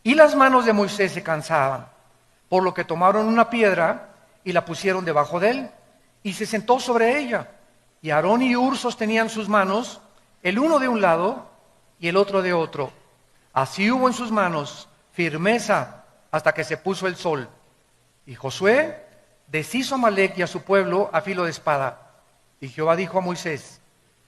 Y las manos de Moisés se cansaban, por lo que tomaron una piedra y la pusieron debajo de él, y se sentó sobre ella. Y Aarón y Hur sostenían sus manos, el uno de un lado y el otro de otro. Así hubo en sus manos firmeza hasta que se puso el sol. Y Josué deshizo a Amalec y a su pueblo a filo de espada. Y Jehová dijo a Moisés: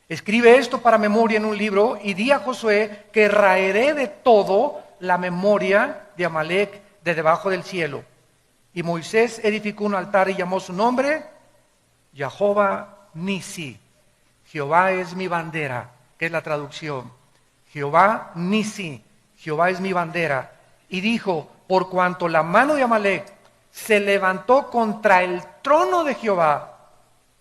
escribe esto para memoria en un libro y di a Josué que raeré de todo la memoria de Amalec de debajo del cielo. Y Moisés edificó un altar y llamó su nombre Jehová Nisi. Jehová es mi bandera, que es la traducción. Jehová Nisi, Jehová es mi bandera. Y dijo: por cuanto la mano de Amalec se levantó contra el trono de Jehová,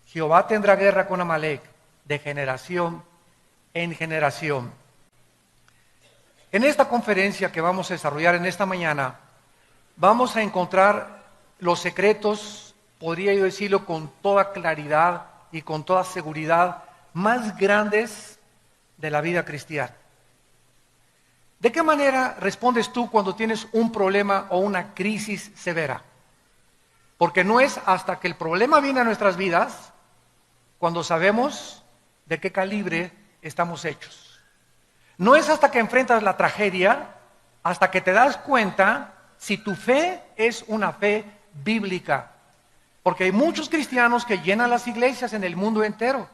Jehová tendrá guerra con Amalec de generación en generación. En esta conferencia que vamos a desarrollar en esta mañana, vamos a encontrar los secretos, podría yo decirlo con toda claridad y con toda seguridad, más grandes de la vida cristiana. ¿De qué manera respondes tú cuando tienes un problema o una crisis severa? Porque no es hasta que el problema viene a nuestras vidas cuando sabemos de qué calibre estamos hechos. No es hasta que enfrentas la tragedia, hasta que te das cuenta si tu fe es una fe bíblica. Porque hay muchos cristianos que llenan las iglesias en el mundo entero,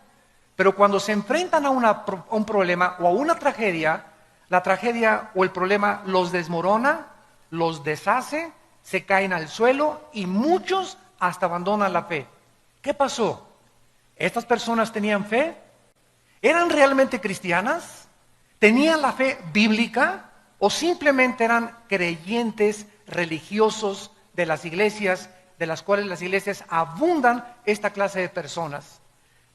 pero cuando se enfrentan a un problema o a una tragedia, la tragedia o el problema los desmorona, los deshace, se caen al suelo y muchos hasta abandonan la fe. ¿Qué pasó? ¿Estas personas tenían fe? ¿Eran realmente cristianas? ¿Tenían la fe bíblica? ¿O simplemente eran creyentes religiosos de las iglesias, de las cuales las iglesias abundan esta clase de personas?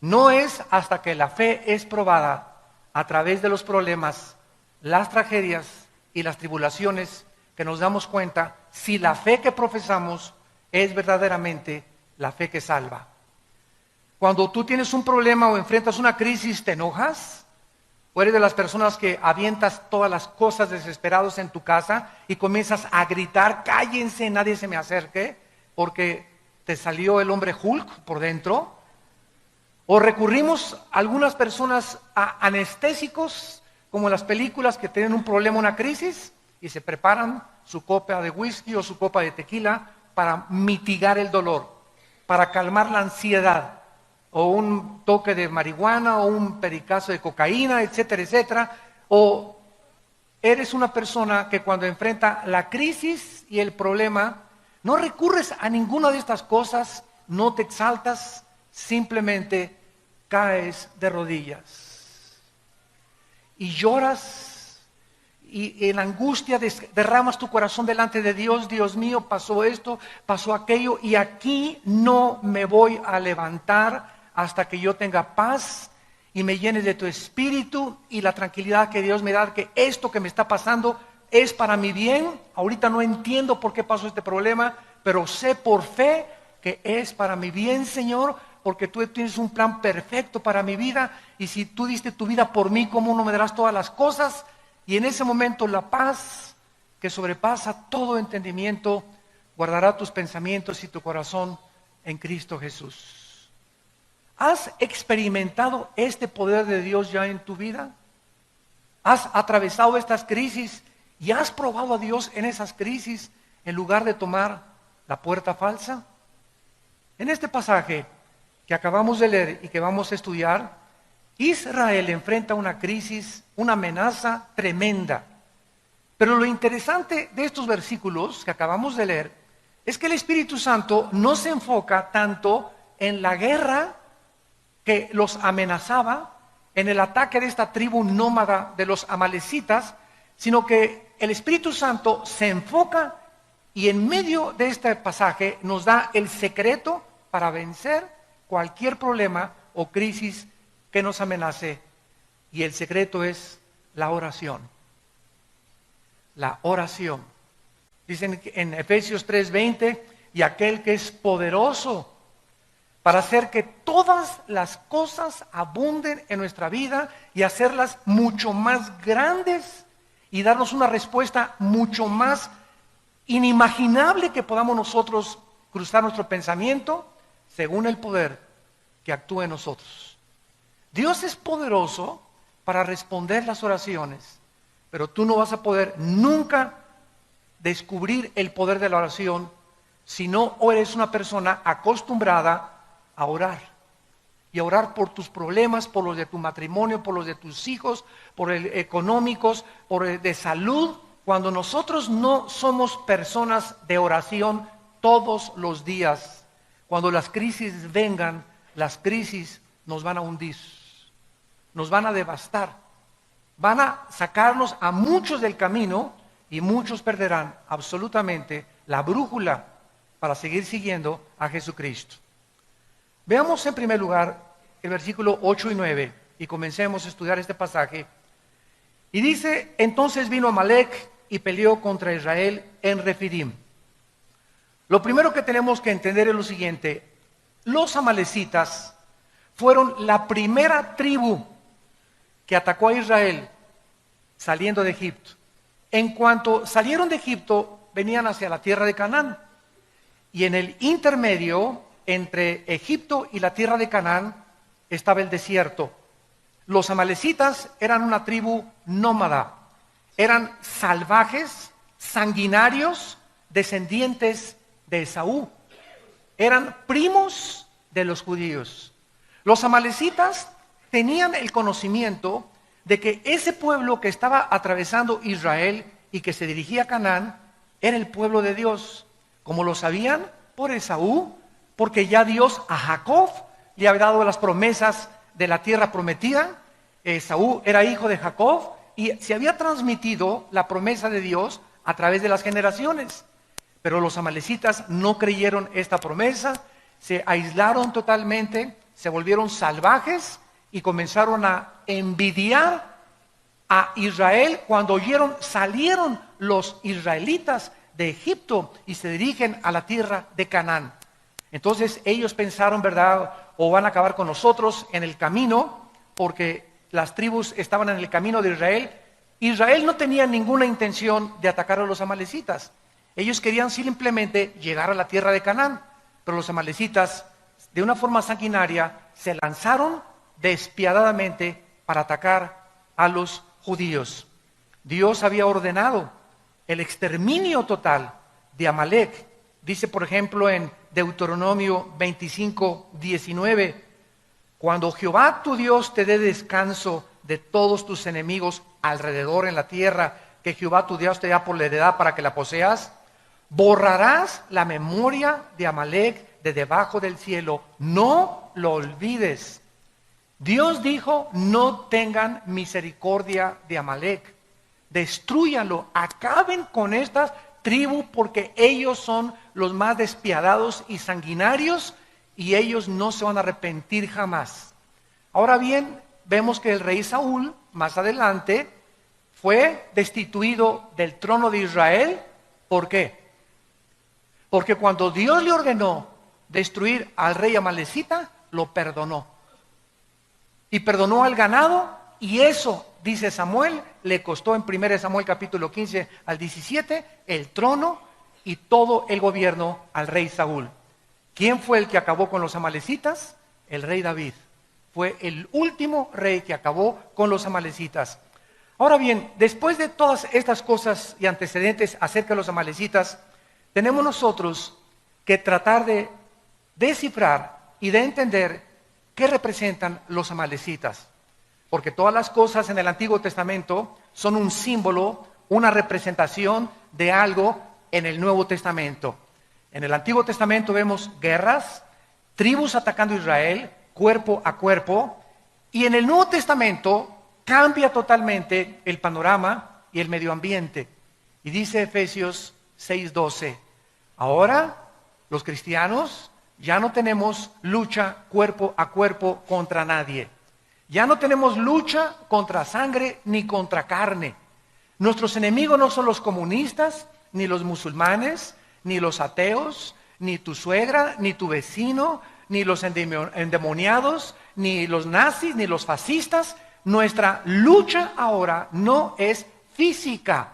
No es hasta que la fe es probada a través de los problemas, las tragedias y las tribulaciones que nos damos cuenta si la fe que profesamos es verdaderamente la fe que salva. Cuando tú tienes un problema o enfrentas una crisis, ¿te enojas? ¿O eres de las personas que avientas todas las cosas desesperados en tu casa y comienzas a gritar: cállense, nadie se me acerque, porque te salió el hombre Hulk por dentro? ¿O recurrimos algunas personas a anestésicos, como en las películas, que tienen un problema, una crisis, y se preparan su copa de whisky o su copa de tequila para mitigar el dolor, para calmar la ansiedad, o un toque de marihuana, o un pericazo de cocaína, etcétera, etcétera? ¿O eres una persona que cuando enfrenta la crisis y el problema, no recurres a ninguna de estas cosas, no te exaltas, simplemente caes de rodillas y lloras y en angustia derramas tu corazón delante de Dios? Dios mío, pasó esto, pasó aquello, y aquí no me voy a levantar hasta que yo tenga paz y me llene de tu espíritu y la tranquilidad que Dios me da, que esto que me está pasando es para mi bien. Ahorita no entiendo por qué pasó este problema, pero sé por fe que es para mi bien, Señor, porque tú tienes un plan perfecto para mi vida, y si tú diste tu vida por mí, ¿cómo no me darás todas las cosas? Y en ese momento la paz que sobrepasa todo entendimiento guardará tus pensamientos y tu corazón en Cristo Jesús. ¿Has experimentado este poder de Dios ya en tu vida? ¿Has atravesado estas crisis y has probado a Dios en esas crisis en lugar de tomar la puerta falsa? En este pasaje que acabamos de leer y que vamos a estudiar, Israel enfrenta una crisis, una amenaza tremenda. Pero lo interesante de estos versículos que acabamos de leer es que el Espíritu Santo no se enfoca tanto en la guerra que los amenazaba, en el ataque de esta tribu nómada de los amalecitas, sino que el Espíritu Santo se enfoca y en medio de este pasaje nos da el secreto para vencer cualquier problema o crisis que nos amenace, y el secreto es la oración. La oración. Dicen en Efesios 3:20: y aquel que es poderoso para hacer que todas las cosas abunden en nuestra vida y hacerlas mucho más grandes y darnos una respuesta mucho más inimaginable que podamos nosotros cruzar nuestro pensamiento según el poder que actúa en nosotros. Dios es poderoso para responder las oraciones, pero tú no vas a poder nunca descubrir el poder de la oración si no eres una persona acostumbrada a orar. Y a orar por tus problemas, por los de tu matrimonio, por los de tus hijos, por los económicos, por el de salud. Cuando nosotros no somos personas de oración todos los días, cuando las crisis vengan, las crisis nos van a hundir, nos van a devastar, van a sacarnos a muchos del camino y muchos perderán absolutamente la brújula para seguir siguiendo a Jesucristo. Veamos en primer lugar el versículo 8 y 9 y comencemos a estudiar este pasaje. Y dice, entonces vino Amalec y peleó contra Israel en Refidim. Lo primero que tenemos que entender es lo siguiente: los amalecitas fueron la primera tribu que atacó a Israel saliendo de Egipto. En cuanto salieron de Egipto, venían hacia la tierra de Canaán. Y en el intermedio entre Egipto y la tierra de Canaán estaba el desierto. Los amalecitas eran una tribu nómada, eran salvajes, sanguinarios, descendientes de Esaú, eran primos de los judíos. Los amalecitas tenían el conocimiento de que ese pueblo que estaba atravesando Israel y que se dirigía a Canaán era el pueblo de Dios. ¿Cómo lo sabían? Por Esaú, porque ya Dios a Jacob le había dado las promesas de la tierra prometida. Esaú era hijo de Jacob y se había transmitido la promesa de Dios a través de las generaciones. Pero los amalecitas no creyeron esta promesa, se aislaron totalmente, se volvieron salvajes y comenzaron a envidiar a Israel cuando salieron los israelitas de Egipto y se dirigen a la tierra de Canaán. Entonces ellos pensaron, ¿verdad? O van a acabar con nosotros en el camino, porque las tribus estaban en el camino de Israel. Israel no tenía ninguna intención de atacar a los amalecitas. Ellos querían simplemente llegar a la tierra de Canaán, pero los amalecitas, de una forma sanguinaria, se lanzaron despiadadamente para atacar a los judíos. Dios había ordenado el exterminio total de Amalec. Dice, por ejemplo, en Deuteronomio 25, 19, cuando Jehová tu Dios te dé descanso de todos tus enemigos alrededor en la tierra que Jehová tu Dios te da por la heredad para que la poseas, borrarás la memoria de Amalec de debajo del cielo, no lo olvides. Dios dijo, no tengan misericordia de Amalec, destrúyanlo, acaben con estas tribus porque ellos son los más despiadados y sanguinarios y ellos no se van a arrepentir jamás. Ahora bien, vemos que el rey Saúl, más adelante, fue destituido del trono de Israel. ¿Por qué? Porque cuando Dios le ordenó destruir al rey amalecita, lo perdonó. Y perdonó al ganado, y eso, dice Samuel, le costó en 1 Samuel capítulo 15 al 17, el trono y todo el gobierno al rey Saúl. ¿Quién fue el que acabó con los amalecitas? El rey David. Fue el último rey que acabó con los amalecitas. Ahora bien, después de todas estas cosas y antecedentes acerca de los amalecitas, tenemos nosotros que tratar de descifrar y de entender qué representan los amalecitas. Porque todas las cosas en el Antiguo Testamento son un símbolo, una representación de algo en el Nuevo Testamento. En el Antiguo Testamento vemos guerras, tribus atacando a Israel, cuerpo a cuerpo, y en el Nuevo Testamento cambia totalmente el panorama y el medio ambiente. Y dice Efesios 6:12, ahora los cristianos ya no tenemos lucha cuerpo a cuerpo contra nadie. Ya no tenemos lucha contra sangre ni contra carne. Nuestros enemigos no son los comunistas, ni los musulmanes, ni los ateos, ni tu suegra, ni tu vecino, ni los endemoniados, ni los nazis, ni los fascistas. Nuestra lucha ahora no es física.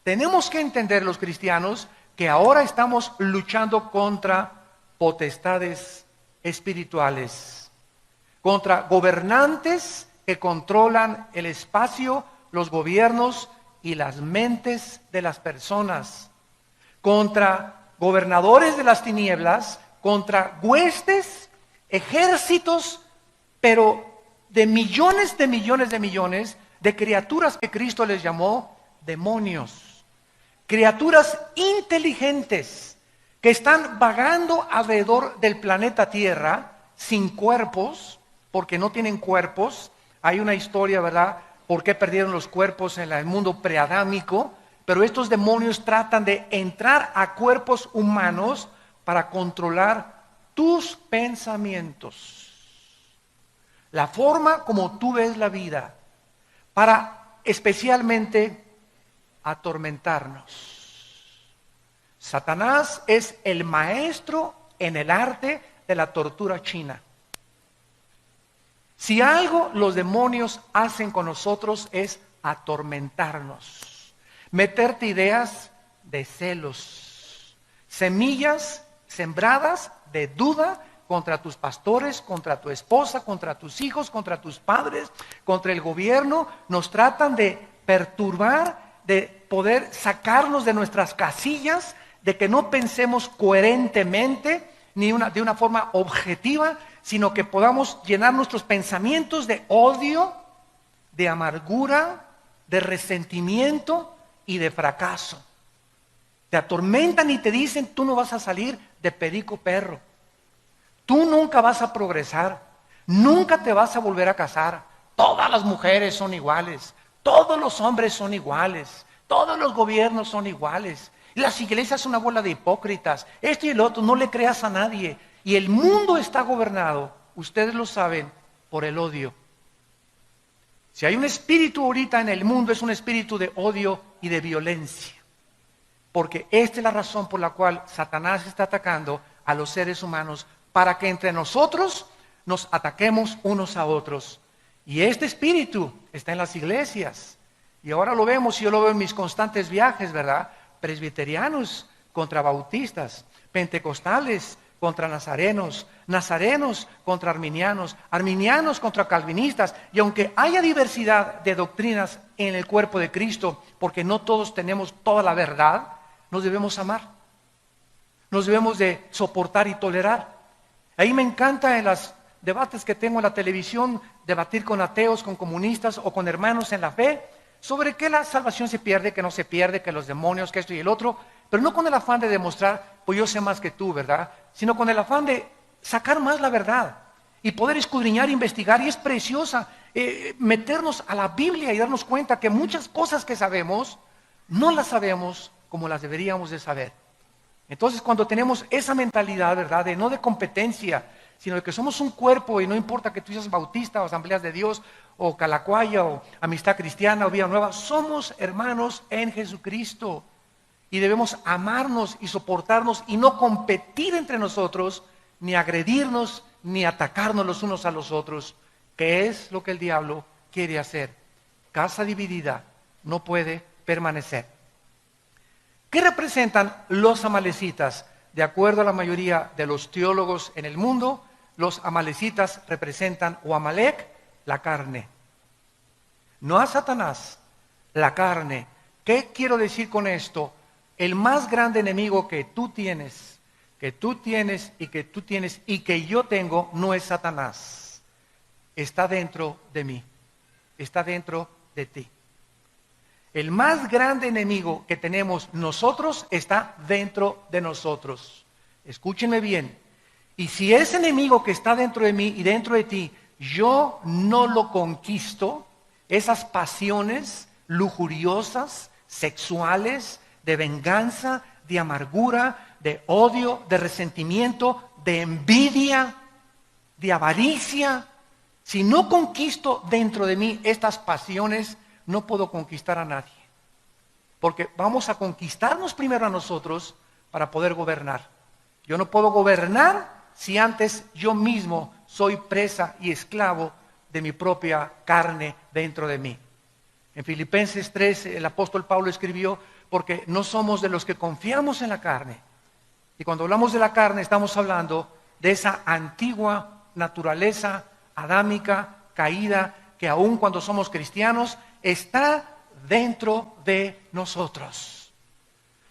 Tenemos que entender los cristianos que ahora estamos luchando contra potestades espirituales, contra gobernantes que controlan el espacio, los gobiernos y las mentes de las personas, contra gobernadores de las tinieblas, contra huestes, ejércitos, pero de millones de millones de millones de criaturas que Cristo les llamó demonios, criaturas inteligentes que están vagando alrededor del planeta Tierra sin cuerpos, porque no tienen cuerpos. Hay una historia, ¿verdad?, por qué perdieron los cuerpos en el mundo preadámico, pero estos demonios tratan de entrar a cuerpos humanos para controlar tus pensamientos, la forma como tú ves la vida, para especialmente atormentarnos. Satanás es el maestro en el arte de la tortura china. Si algo los demonios hacen con nosotros es atormentarnos, meterte ideas de celos, semillas sembradas de duda contra tus pastores, contra tu esposa, contra tus hijos, contra tus padres, contra el gobierno. Nos tratan de perturbar, de poder sacarnos de nuestras casillas, de que no pensemos coherentemente ni de una forma objetiva, sino que podamos llenar nuestros pensamientos de odio, de amargura, de resentimiento y de fracaso. Te atormentan y te dicen: tú no vas a salir de perico perro, tú nunca vas a progresar, nunca te vas a volver a casar, todas las mujeres son iguales, todos los hombres son iguales, todos los gobiernos son iguales, las iglesias son una bola de hipócritas, esto y el otro, no le creas a nadie. Y el mundo está gobernado, ustedes lo saben, por el odio. Si hay un espíritu ahorita en el mundo, es un espíritu de odio y de violencia. Porque esta es la razón por la cual Satanás está atacando a los seres humanos, para que entre nosotros nos ataquemos unos a otros. Y este espíritu está en las iglesias. Y ahora lo vemos, yo lo veo en mis constantes viajes, ¿verdad? Presbiterianos contra bautistas, pentecostales contra nazarenos, nazarenos contra arminianos, arminianos contra calvinistas. Y aunque haya diversidad de doctrinas en el cuerpo de Cristo, porque no todos tenemos toda la verdad, nos debemos amar, nos debemos de soportar y tolerar. Ahí me encanta en los debates que tengo en la televisión, debatir con ateos, con comunistas o con hermanos en la fe, sobre que la salvación se pierde, que no se pierde, que los demonios, que esto y el otro, pero no con el afán de demostrar, pues yo sé más que tú, ¿verdad? Sino con el afán de sacar más la verdad y poder escudriñar, investigar. Y es preciosa meternos a la Biblia y darnos cuenta que muchas cosas que sabemos, no las sabemos como las deberíamos de saber. Entonces, cuando tenemos esa mentalidad, ¿verdad?, de no de competencia, sino de que somos un cuerpo, y no importa que tú seas bautista o Asambleas de Dios o Calacuaya o Amistad Cristiana o Vida Nueva, somos hermanos en Jesucristo y debemos amarnos y soportarnos y no competir entre nosotros, ni agredirnos, ni atacarnos los unos a los otros, que es lo que el diablo quiere hacer. Casa dividida no puede permanecer. ¿Qué representan los amalecitas? De acuerdo a la mayoría de los teólogos en el mundo, los amalecitas representan, o Amalek, la carne. No a Satanás, la carne. ¿Qué quiero decir con esto? El más grande enemigo que tú tienes y que yo tengo, no es Satanás. Está dentro de mí, está dentro de ti. El más grande enemigo que tenemos nosotros está dentro de nosotros. Escúchenme bien. Y si ese enemigo que está dentro de mí y dentro de ti, yo no lo conquisto, esas pasiones lujuriosas, sexuales, de venganza, de amargura, de odio, de resentimiento, de envidia, de avaricia, si no conquisto dentro de mí estas pasiones, no puedo conquistar a nadie. Porque vamos a conquistarnos primero a nosotros para poder gobernar. Yo no puedo gobernar si antes yo mismo soy presa y esclavo de mi propia carne dentro de mí. En Filipenses 3 el apóstol Pablo escribió, porque no somos de los que confiamos en la carne. Y cuando hablamos de la carne estamos hablando de esa antigua naturaleza adámica, caída, que aun cuando somos cristianos está dentro de nosotros.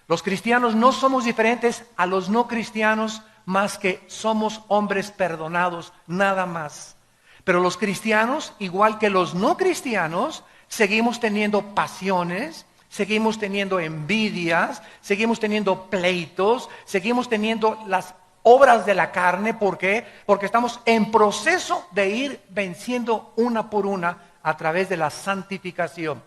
Los cristianos no somos diferentes a los no cristianos, más que somos hombres perdonados, nada más. Pero los cristianos, igual que los no cristianos, seguimos teniendo pasiones, seguimos teniendo envidias, seguimos teniendo pleitos, seguimos teniendo las obras de la carne. ¿Por qué? Porque estamos en proceso de ir venciendo una por una a través de la santificación.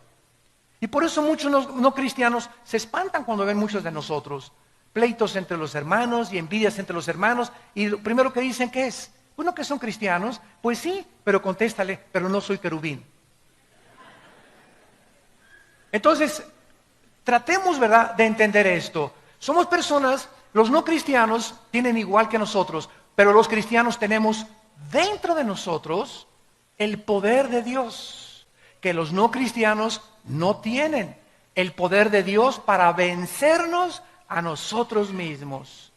Y por eso muchos no cristianos se espantan cuando ven muchos de nosotros. Pleitos entre los hermanos y envidias entre los hermanos. Y lo primero que dicen, ¿qué es? Bueno, que son cristianos. Pues sí, pero contéstale, pero no soy querubín. Entonces, tratemos, ¿verdad?, de entender esto. Somos personas, los no cristianos tienen igual que nosotros, pero los cristianos tenemos dentro de nosotros el poder de Dios, que los no cristianos no tienen. El poder de Dios para vencernos a nosotros mismos.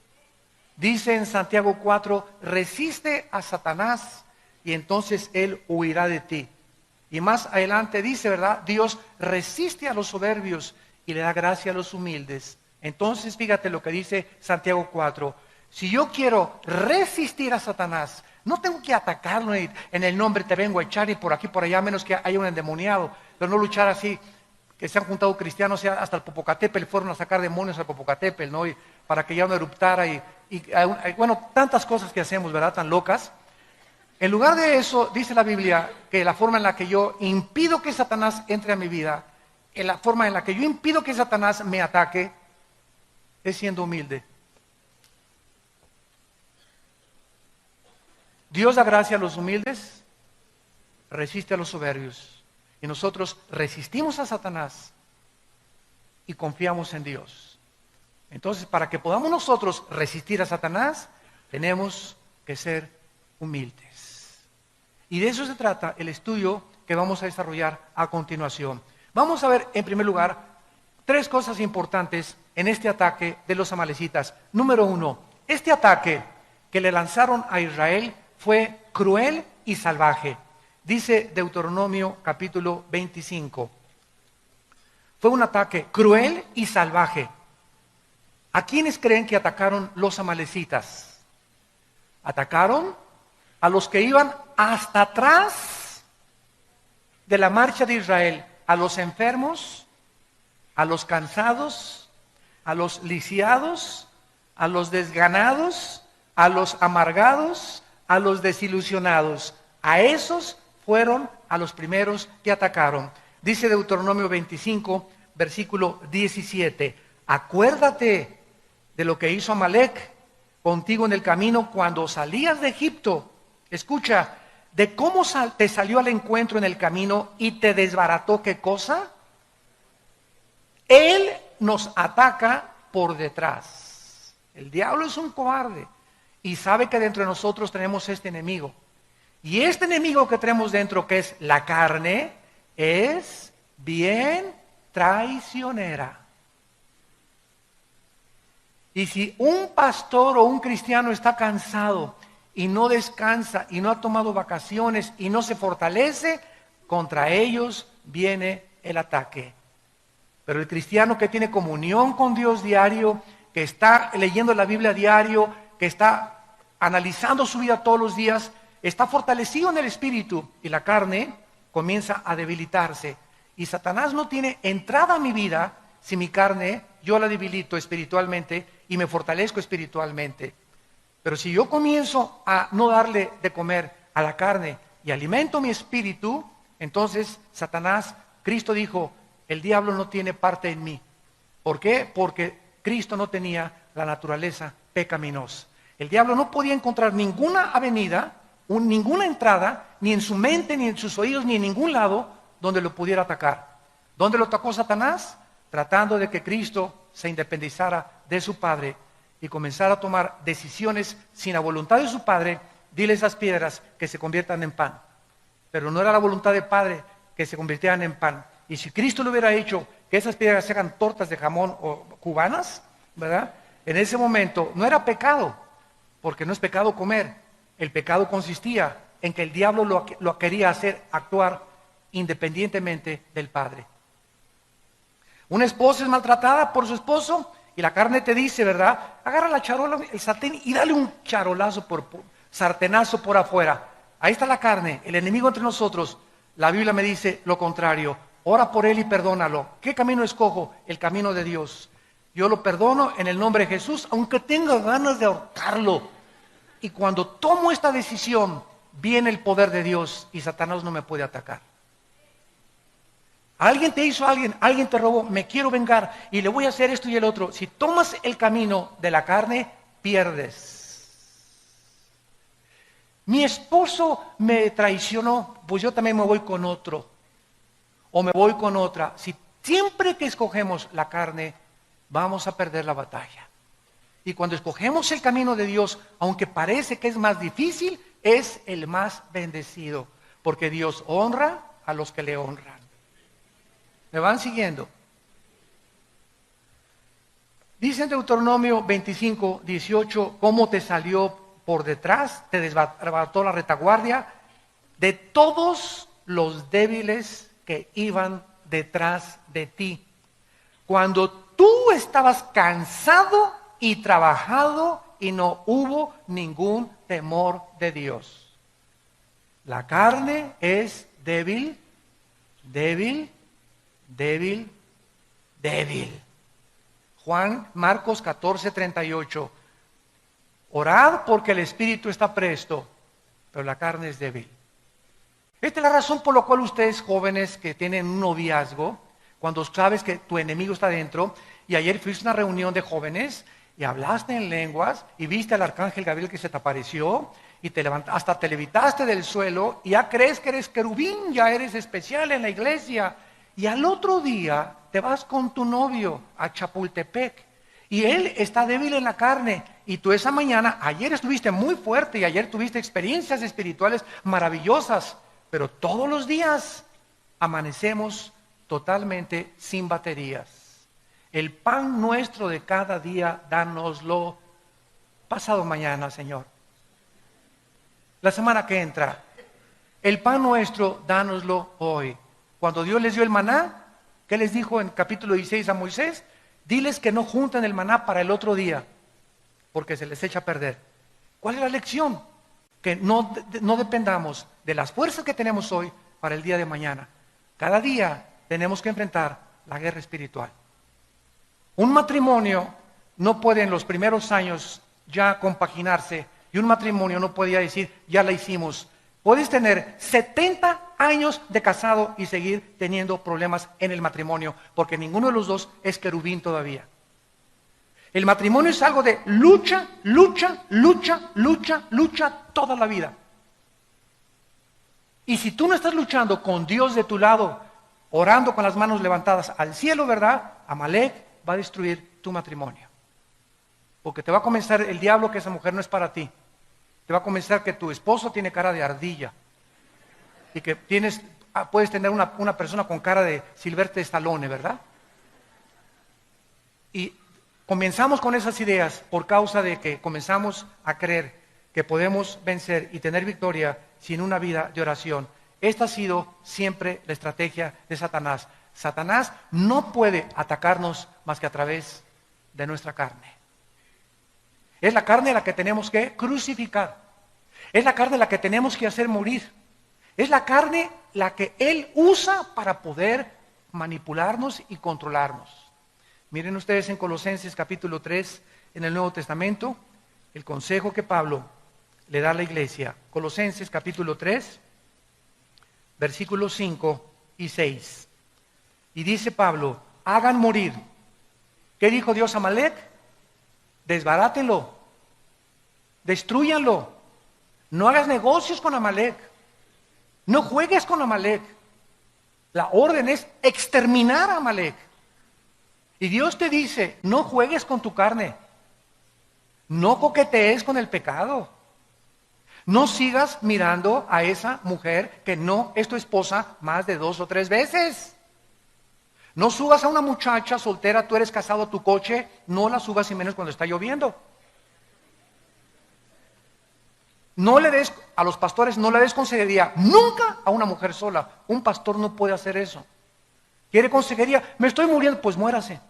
Dice en Santiago 4, resiste a Satanás y entonces él huirá de ti. Y más adelante dice, ¿verdad? Dios resiste a los soberbios y le da gracia a los humildes. Entonces fíjate lo que dice Santiago 4. Si yo quiero resistir a Satanás, no tengo que atacarlo y en el nombre te vengo a echar y por aquí por allá, menos que haya un endemoniado, pero no luchar así. Que se han juntado cristianos hasta el Popocatépetl, fueron a sacar demonios al Popocatépetl, ¿no? Y para que ya no eruptara y bueno, tantas cosas que hacemos, ¿verdad? Tan locas. En lugar de eso, dice la Biblia que la forma en la que yo impido que Satanás entre a mi vida, en la forma en la que yo impido que Satanás me ataque, es siendo humilde. Dios da gracia a los humildes, resiste a los soberbios. Y nosotros resistimos a Satanás y confiamos en Dios. Entonces, para que podamos nosotros resistir a Satanás, tenemos que ser humildes. Y de eso se trata el estudio que vamos a desarrollar a continuación. Vamos a ver, en primer lugar, tres cosas importantes en este ataque de los amalecitas. Número 1, este ataque que le lanzaron a Israel fue cruel y salvaje. Dice Deuteronomio capítulo 25. Fue un ataque cruel y salvaje. ¿A quiénes creen que atacaron los amalecitas? Atacaron a los que iban hasta atrás de la marcha de Israel, a los enfermos, a los cansados, a los lisiados, a los desganados, a los amargados, a los desilusionados. A esos fueron a los primeros que atacaron. Dice Deuteronomio 25, versículo 17. Acuérdate de lo que hizo Amalec contigo en el camino cuando salías de Egipto. Escucha, de cómo te salió al encuentro en el camino y te desbarató, ¿qué cosa? Él nos ataca por detrás. El diablo es un cobarde y sabe que dentro de nosotros tenemos este enemigo. Y este enemigo que tenemos dentro, que es la carne, es bien traicionera. Y si un pastor o un cristiano está cansado y no descansa y no ha tomado vacaciones y no se fortalece, contra ellos viene el ataque. Pero el cristiano que tiene comunión con Dios diario, que está leyendo la Biblia diario, que está analizando su vida todos los días, está fortalecido en el espíritu y la carne comienza a debilitarse. Y Satanás no tiene entrada a mi vida si mi carne yo la debilito espiritualmente y me fortalezco espiritualmente. Pero si yo comienzo a no darle de comer a la carne y alimento mi espíritu, entonces Satanás, Cristo dijo, el diablo no tiene parte en mí. ¿Por qué? Porque Cristo no tenía la naturaleza pecaminosa. El diablo no podía encontrar ninguna avenida, ninguna entrada, ni en su mente, ni en sus oídos, ni en ningún lado donde lo pudiera atacar. ¿Dónde lo atacó Satanás? Tratando de que Cristo se independizara de su Padre y comenzara a tomar decisiones sin la voluntad de su Padre. Dile a esas piedras que se conviertan en pan. Pero no era la voluntad del Padre que se convirtieran en pan. Y si Cristo le hubiera hecho que esas piedras se hagan tortas de jamón o cubanas, ¿verdad? En ese momento no era pecado, porque no es pecado comer. El pecado consistía en que el diablo lo quería hacer actuar independientemente del Padre. Una esposa es maltratada por su esposo y la carne te dice, ¿verdad? Agarra la charola, el sartén y dale un charolazo sartenazo por afuera. Ahí está la carne, el enemigo entre nosotros. La Biblia me dice lo contrario. Ora por él y perdónalo. ¿Qué camino escojo? El camino de Dios. Yo lo perdono en el nombre de Jesús, aunque tenga ganas de ahorcarlo. Y cuando tomo esta decisión, viene el poder de Dios y Satanás no me puede atacar. Alguien te hizo alguien te robó, me quiero vengar y le voy a hacer esto y el otro. Si tomas el camino de la carne, pierdes. Mi esposo me traicionó, pues yo también me voy con otro. O me voy con otra. Si siempre que escogemos la carne, vamos a perder la batalla. Y cuando escogemos el camino de Dios, aunque parece que es más difícil, es el más bendecido. Porque Dios honra a los que le honran. ¿Me van siguiendo? Dice en Deuteronomio 25, 18, cómo te salió por detrás, te desbarató la retaguardia de todos los débiles que iban detrás de ti. Cuando tú estabas cansado y trabajado y no hubo ningún temor de Dios. La carne es débil, débil, débil, débil. Marcos 14, 38. Orad porque el espíritu está presto, pero la carne es débil. Esta es la razón por la cual ustedes jóvenes que tienen un noviazgo, cuando sabes que tu enemigo está dentro, y ayer fuiste a una reunión de jóvenes y hablaste en lenguas y viste al arcángel Gabriel que se te apareció y te levantaste, hasta te levitaste del suelo y ya crees que eres querubín, ya eres especial en la iglesia. Y al otro día te vas con tu novio a Chapultepec y él está débil en la carne y tú esa mañana, ayer estuviste muy fuerte y ayer tuviste experiencias espirituales maravillosas, pero todos los días amanecemos totalmente sin baterías. El pan nuestro de cada día, dánoslo pasado mañana, Señor. La semana que entra, el pan nuestro, dánoslo hoy. Cuando Dios les dio el maná, ¿qué les dijo en capítulo 16 a Moisés? Diles que no junten el maná para el otro día, porque se les echa a perder. ¿Cuál es la lección? Que no dependamos de las fuerzas que tenemos hoy para el día de mañana. Cada día tenemos que enfrentar la guerra espiritual. Un matrimonio no puede en los primeros años ya compaginarse y un matrimonio no podía decir, ya la hicimos. Puedes tener 70 años de casado y seguir teniendo problemas en el matrimonio, porque ninguno de los dos es querubín todavía. El matrimonio es algo de lucha, lucha, lucha, lucha, lucha toda la vida. Y si tú no estás luchando con Dios de tu lado, orando con las manos levantadas al cielo, ¿verdad? Amalek va a destruir tu matrimonio. Porque te va a comenzar el diablo que esa mujer no es para ti. Te va a comenzar que tu esposo tiene cara de ardilla. Y que puedes tener una persona con cara de Sylvester Stallone, ¿verdad? Y comenzamos con esas ideas por causa de que comenzamos a creer que podemos vencer y tener victoria sin una vida de oración. Esta ha sido siempre la estrategia de Satanás. Satanás no puede atacarnos más que a través de nuestra carne. Es la carne la que tenemos que crucificar. Es la carne la que tenemos que hacer morir. Es la carne la que Él usa para poder manipularnos y controlarnos. Miren ustedes en Colosenses capítulo 3, en el Nuevo Testamento, el consejo que Pablo le da a la iglesia. Colosenses capítulo 3, versículos 5 y 6. Y dice Pablo, hagan morir. ¿Qué dijo Dios a Amalek? Desbarátenlo, destrúyanlo. No hagas negocios con Amalek. No juegues con Amalek. La orden es exterminar a Amalek. Y Dios te dice, no juegues con tu carne. No coquetees con el pecado. No sigas mirando a esa mujer que no es tu esposa más de 2 o 3 veces. No subas a una muchacha soltera, tú eres casado a tu coche, no la subas y menos cuando está lloviendo. No le des, a los pastores no le des consejería nunca a una mujer sola. Un pastor no puede hacer eso. ¿Quiere consejería? Me estoy muriendo, pues muérase.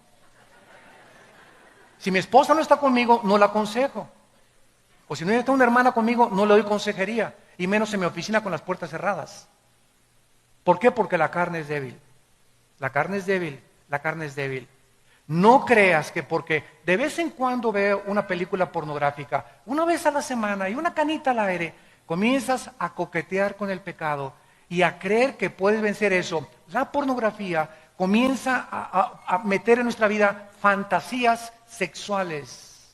Si mi esposa no está conmigo, no la aconsejo. O si no está una hermana conmigo, no le doy consejería. Y menos en mi oficina con las puertas cerradas. ¿Por qué? Porque la carne es débil. La carne es débil, la carne es débil. No creas que porque de vez en cuando veo una película pornográfica, una vez a la semana y una canita al aire, comienzas a coquetear con el pecado y a creer que puedes vencer eso. La pornografía comienza a meter en nuestra vida fantasías sexuales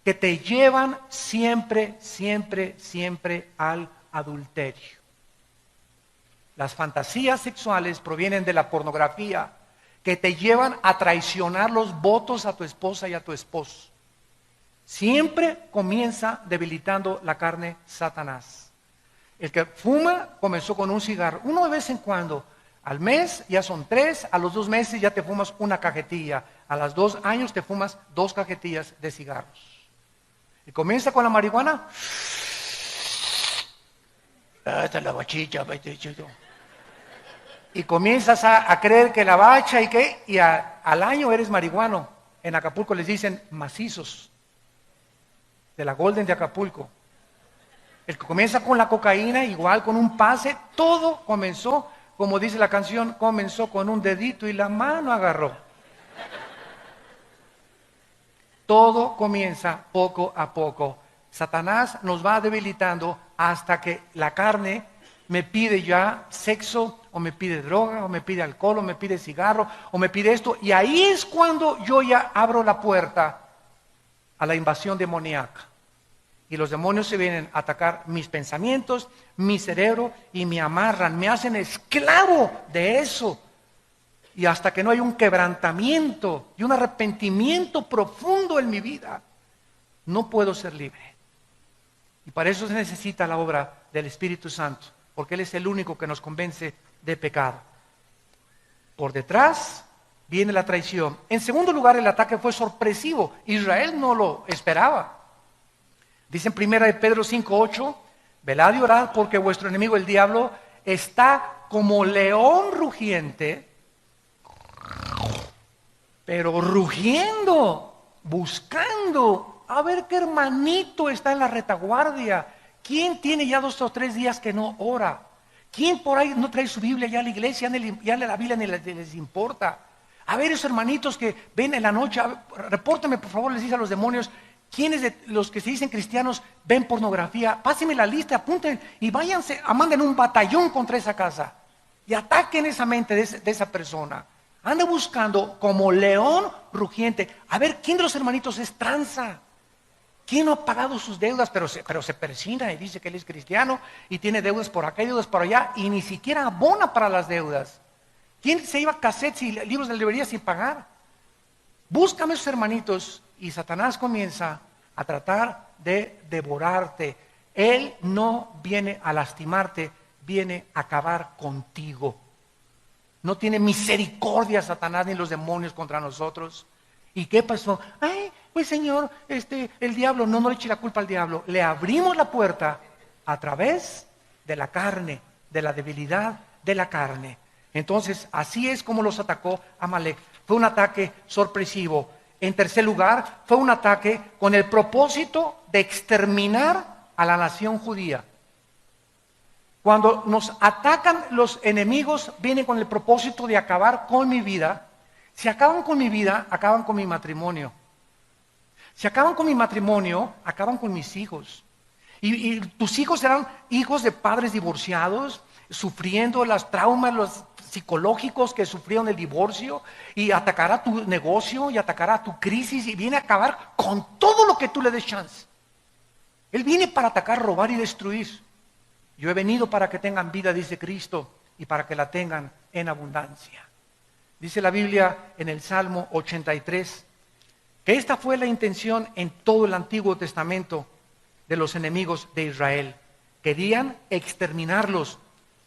que te llevan siempre, siempre, siempre al adulterio. Las fantasías sexuales provienen de la pornografía que te llevan a traicionar los votos a tu esposa y a tu esposo. Siempre comienza debilitando la carne Satanás. El que fuma comenzó con un cigarro, uno de vez en cuando. Al mes ya son 3, a los 2 meses ya te fumas una cajetilla, a los 2 años te fumas 2 cajetillas de cigarros. Y comienza con la marihuana. Esta es la bachicha, y comienzas a creer que la bacha y al año eres marihuano. En Acapulco les dicen macizos, de la Golden de Acapulco. El que comienza con la cocaína, igual con un pase, todo comenzó, como dice la canción, comenzó con un dedito y la mano agarró. Todo comienza poco a poco. Satanás nos va debilitando hasta que la carne me pide ya sexo, o me pide droga, o me pide alcohol, o me pide cigarro, o me pide esto. Y ahí es cuando yo ya abro la puerta a la invasión demoníaca. Y los demonios se vienen a atacar mis pensamientos, mi cerebro, y me amarran, me hacen esclavo de eso. Y hasta que no hay un quebrantamiento y un arrepentimiento profundo en mi vida, no puedo ser libre. Y para eso se necesita la obra del Espíritu Santo, porque Él es el único que nos convence de pecado. Por detrás viene la traición. En segundo lugar, el ataque fue sorpresivo. Israel no lo esperaba. Dice en 1 de Pedro 5:8, velad y orad porque vuestro enemigo el diablo está como león rugiente, pero rugiendo, buscando a ver qué hermanito está en la retaguardia. ¿Quién tiene ya 2 o 3 días que no ora? ¿Quién por ahí no trae su Biblia ya a la iglesia? Ya la Biblia ni les importa. A ver, esos hermanitos que ven en la noche, repórtenme por favor, les dice a los demonios, ¿quiénes de los que se dicen cristianos ven pornografía? Pásenme la lista, apunten y váyanse, manden un batallón contra esa casa y ataquen esa mente de esa persona. Anda buscando como león rugiente. A ver, ¿quién de los hermanitos es tranza? ¿Quién no ha pagado sus deudas, pero se persina y dice que él es cristiano y tiene deudas por acá y deudas por allá y ni siquiera abona para las deudas? ¿Quién se lleva cassettes y libros de librería sin pagar? Búscame esos hermanitos y Satanás comienza a tratar de devorarte. Él no viene a lastimarte, viene a acabar contigo. No tiene misericordia Satanás ni los demonios contra nosotros. ¿Y qué pasó? Ay, pues Señor, el diablo, no le eche la culpa al diablo. Le abrimos la puerta a través de la carne, de la debilidad de la carne. Entonces, así es como los atacó Amalek. Fue un ataque sorpresivo. En tercer lugar, fue un ataque con el propósito de exterminar a la nación judía. Cuando nos atacan los enemigos, vienen con el propósito de acabar con mi vida. Si acaban con mi vida, acaban con mi matrimonio. Si acaban con mi matrimonio, acaban con mis hijos. Y tus hijos serán hijos de padres divorciados, sufriendo los traumas los psicológicos que sufrieron el divorcio, y atacará tu negocio, y atacará tu crisis, y viene a acabar con todo lo que tú le des chance. Él viene para atacar, robar y destruir. Yo he venido para que tengan vida, dice Cristo, y para que la tengan en abundancia. Dice la Biblia en el Salmo 83, que esta fue la intención en todo el Antiguo Testamento de los enemigos de Israel. Querían exterminarlos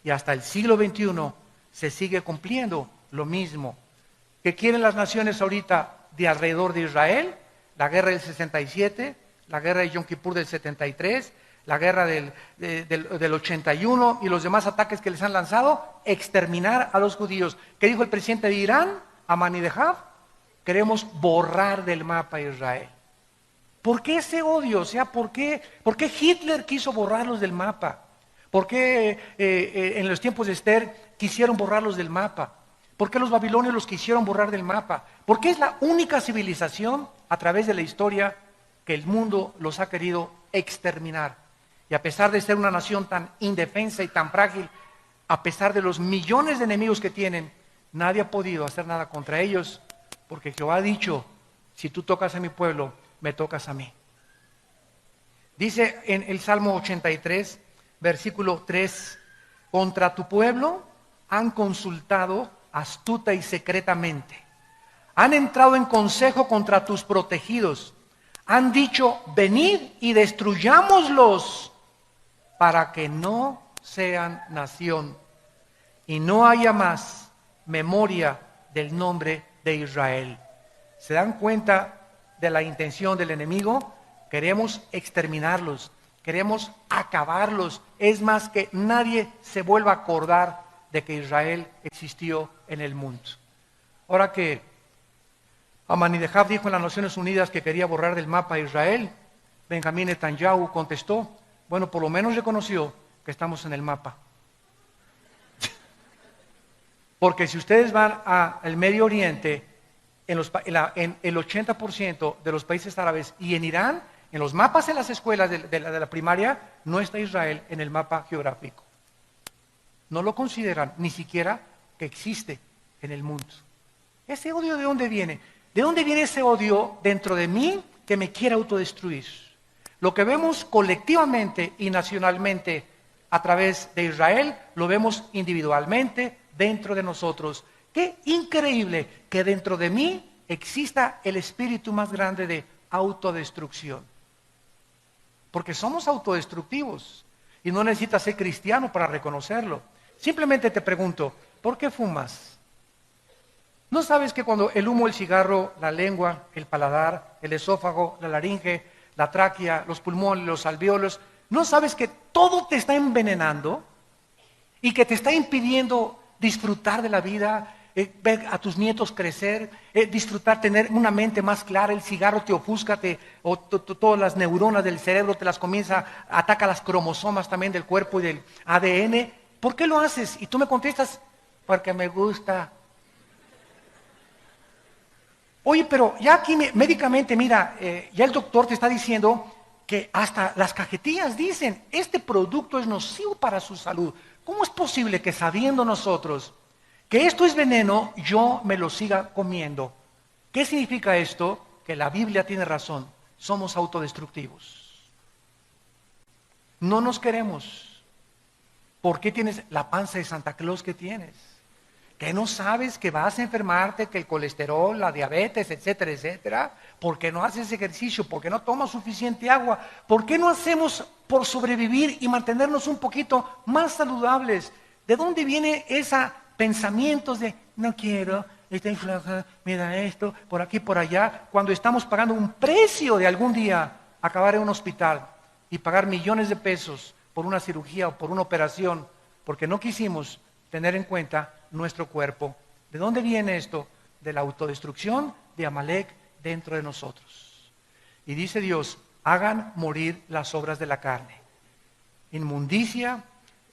y hasta el siglo XXI se sigue cumpliendo lo mismo. que quieren las naciones ahorita de alrededor de Israel, la guerra del 67, la guerra de Yom Kippur del 73, la guerra del 81 y los demás ataques que les han lanzado, exterminar a los judíos. ¿Qué dijo el presidente de Irán, Ahmadinejad? Queremos borrar del mapa a Israel. ¿Por qué ese odio? O sea, ¿por qué Hitler quiso borrarlos del mapa? ¿Por qué en los tiempos de Esther quisieron borrarlos del mapa? ¿Por qué los babilonios los quisieron borrar del mapa? Porque es la única civilización a través de la historia que el mundo los ha querido exterminar. Y a pesar de ser una nación tan indefensa y tan frágil, a pesar de los millones de enemigos que tienen, nadie ha podido hacer nada contra ellos, porque Jehová ha dicho, si tú tocas a mi pueblo, me tocas a mí. Dice en el Salmo 83, versículo 3, contra tu pueblo han consultado astuta y secretamente. Han entrado en consejo contra tus protegidos. Han dicho, venid y destruyámoslos para que no sean nación y no haya más memoria del nombre de Israel. ¿Se dan cuenta de la intención del enemigo? Queremos exterminarlos, queremos acabarlos. Es más, que nadie se vuelva a acordar de que Israel existió en el mundo. Ahora que Ahmadinejad dijo en las Naciones Unidas que quería borrar del mapa a Israel, Benjamín Netanyahu contestó, bueno, por lo menos reconoció que estamos en el mapa. Porque si ustedes van al Medio Oriente, en el 80% de los países árabes y en Irán, en los mapas en las escuelas de la primaria, no está Israel en el mapa geográfico. No lo consideran ni siquiera que existe en el mundo. ¿Ese odio de dónde viene? ¿De dónde viene ese odio dentro de mí que me quiere autodestruir? Lo que vemos colectivamente y nacionalmente a través de Israel, lo vemos individualmente dentro de nosotros. Qué increíble que dentro de mí exista el espíritu más grande de autodestrucción. Porque somos autodestructivos y no necesitas ser cristiano para reconocerlo. Simplemente te pregunto, ¿por qué fumas? ¿No sabes que cuando el humo, el cigarro, la lengua, el paladar, el esófago, la laringe, la tráquea, los pulmones, los alvéolos, ¿no sabes que todo te está envenenando y que te está impidiendo disfrutar de la vida, ver a tus nietos crecer, disfrutar, tener una mente más clara? El cigarro te ofusca, todas las neuronas del cerebro te las comienza, ataca las cromosomas también del cuerpo y del ADN. ¿Por qué lo haces? Y tú me contestas, porque me gusta. Oye, pero ya aquí médicamente, mira, ya el doctor te está diciendo que hasta las cajetillas dicen, este producto es nocivo para su salud. ¿Cómo es posible que sabiendo nosotros que esto es veneno, yo me lo siga comiendo? ¿Qué significa esto? Que la Biblia tiene razón, somos autodestructivos. No nos queremos. ¿Por qué tienes la panza de Santa Claus que tienes? ¿Que no sabes que vas a enfermarte, que el colesterol, la diabetes, etcétera, etcétera? ¿Por qué no haces ejercicio? ¿Por qué no tomas suficiente agua? ¿Por qué no hacemos por sobrevivir y mantenernos un poquito más saludables? ¿De dónde viene esos pensamientos de no quiero, estoy flaca, mira esto, por aquí, por allá, cuando estamos pagando un precio de algún día acabar en un hospital y pagar millones de pesos por una cirugía o por una operación, porque no quisimos tener en cuenta nuestro cuerpo? ¿De dónde viene esto? De la autodestrucción de Amalek dentro de nosotros. Y dice Dios, hagan morir las obras de la carne. Inmundicia,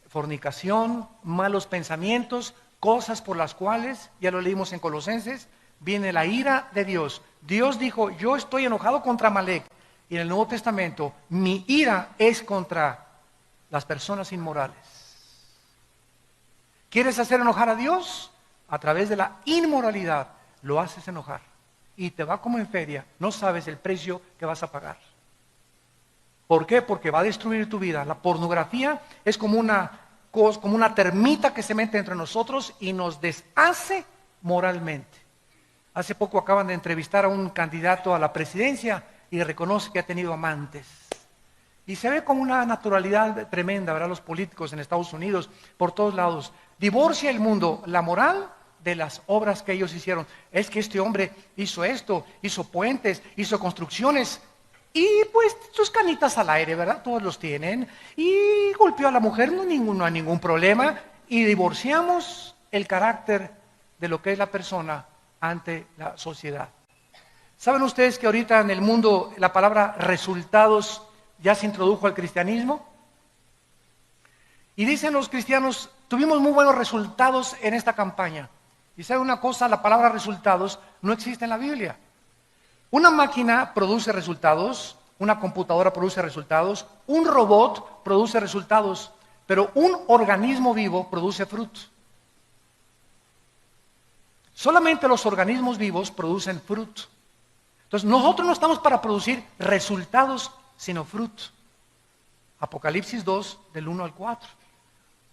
fornicación, malos pensamientos, cosas por las cuales, ya lo leímos en Colosenses, viene la ira de Dios. Dios dijo, yo estoy enojado contra Amalek. Y en el Nuevo Testamento, mi ira es contra las personas inmorales. ¿Quieres hacer enojar a Dios? A través de la inmoralidad lo haces enojar. Y te va como en feria, no sabes el precio que vas a pagar. ¿Por qué? Porque va a destruir tu vida. La pornografía es como una termita que se mete entre nosotros y nos deshace moralmente. Hace poco acaban de entrevistar a un candidato a la presidencia y reconoce que ha tenido amantes. Y se ve con una naturalidad tremenda, ¿verdad? Los políticos en Estados Unidos, por todos lados. Divorcia el mundo la moral de las obras que ellos hicieron. Es que este hombre hizo esto, hizo puentes, hizo construcciones y pues sus canitas al aire, ¿verdad? Todos los tienen. Y golpeó a la mujer, no hay ningún problema. Y divorciamos el carácter de lo que es la persona ante la sociedad. ¿Saben ustedes que ahorita en el mundo la palabra resultados ya se introdujo al cristianismo? Y dicen los cristianos, tuvimos muy buenos resultados en esta campaña. Y sabe una cosa, la palabra resultados no existe en la Biblia. Una máquina produce resultados, una computadora produce resultados, un robot produce resultados, pero un organismo vivo produce fruto. Solamente los organismos vivos producen fruto. Entonces nosotros no estamos para producir resultados, sino fruto. Apocalipsis 2, del 1 al 4.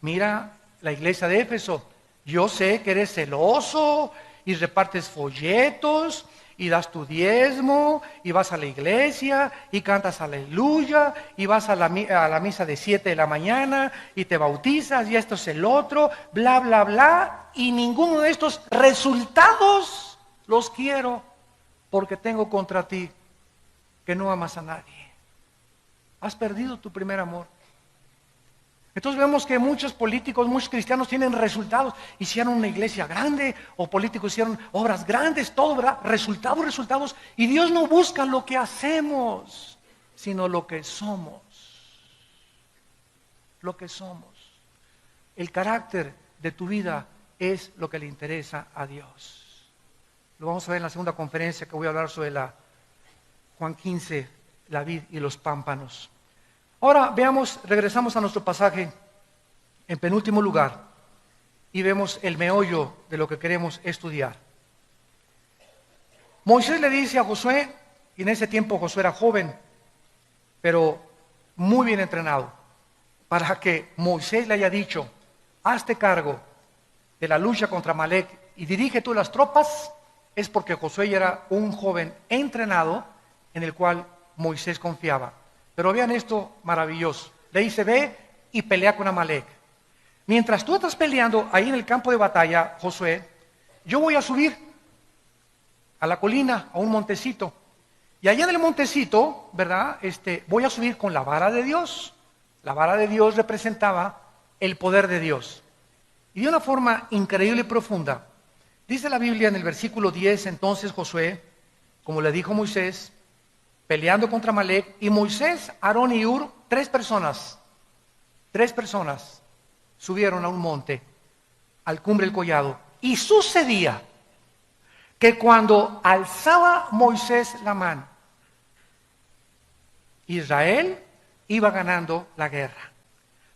Mira la iglesia de Éfeso. Yo sé que eres celoso y repartes folletos y das tu diezmo y vas a la iglesia y cantas aleluya y vas a la misa de 7 de la mañana y te bautizas y esto es el otro, bla, bla, bla. Y ninguno de estos resultados los quiero porque tengo contra ti que no amas a nadie. Has perdido tu primer amor. Entonces vemos que muchos políticos, muchos cristianos tienen resultados. Hicieron una iglesia grande, o políticos hicieron obras grandes, todo, ¿verdad? Resultados, resultados. Y Dios no busca lo que hacemos, sino lo que somos. Lo que somos. El carácter de tu vida es lo que le interesa a Dios. Lo vamos a ver en la segunda conferencia que voy a hablar sobre Juan 15, la vid y los pámpanos. Ahora veamos, regresamos a nuestro pasaje en penúltimo lugar y vemos el meollo de lo que queremos estudiar. Moisés le dice a Josué, y en ese tiempo Josué era joven, pero muy bien entrenado, para que Moisés le haya dicho, hazte cargo de la lucha contra Amalek y dirige tú las tropas, es porque Josué ya era un joven entrenado en el cual Moisés confiaba. Pero vean esto maravilloso. Le dice, ve y pelea con Amalek. Mientras tú estás peleando ahí en el campo de batalla, Josué, yo voy a subir a la colina, a un montecito. Y allá en el montecito, ¿verdad? Voy a subir con la vara de Dios. La vara de Dios representaba el poder de Dios. Y de una forma increíble y profunda, dice la Biblia en el versículo 10, entonces Josué, como le dijo Moisés, peleando contra Amalek, y Moisés, Aarón y Hur, tres personas subieron a un monte, al cumbre del collado. Y sucedía que cuando alzaba Moisés la mano, Israel iba ganando la guerra.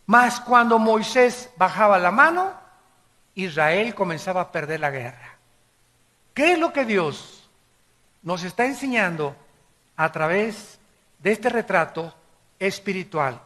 Mas cuando Moisés bajaba la mano, Israel comenzaba a perder la guerra. ¿Qué es lo que Dios nos está enseñando a través de este retrato espiritual?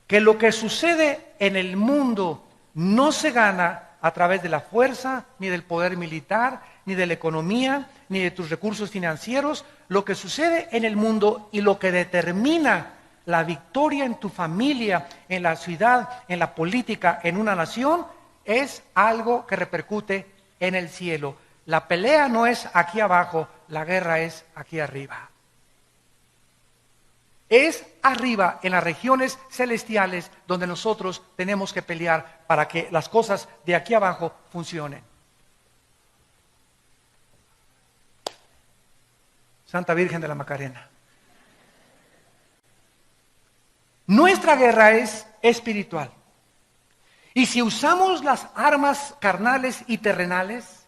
Que lo que sucede en el mundo no se gana a través de la fuerza, ni del poder militar, ni de la economía, ni de tus recursos financieros. Lo que sucede en el mundo y lo que determina la victoria en tu familia, en la ciudad, en la política, en una nación, es algo que repercute en el cielo. La pelea no es aquí abajo, la guerra es aquí arriba. Es arriba, en las regiones celestiales, donde nosotros tenemos que pelear para que las cosas de aquí abajo funcionen. Santa Virgen de la Macarena. Nuestra guerra es espiritual. Y si usamos las armas carnales y terrenales,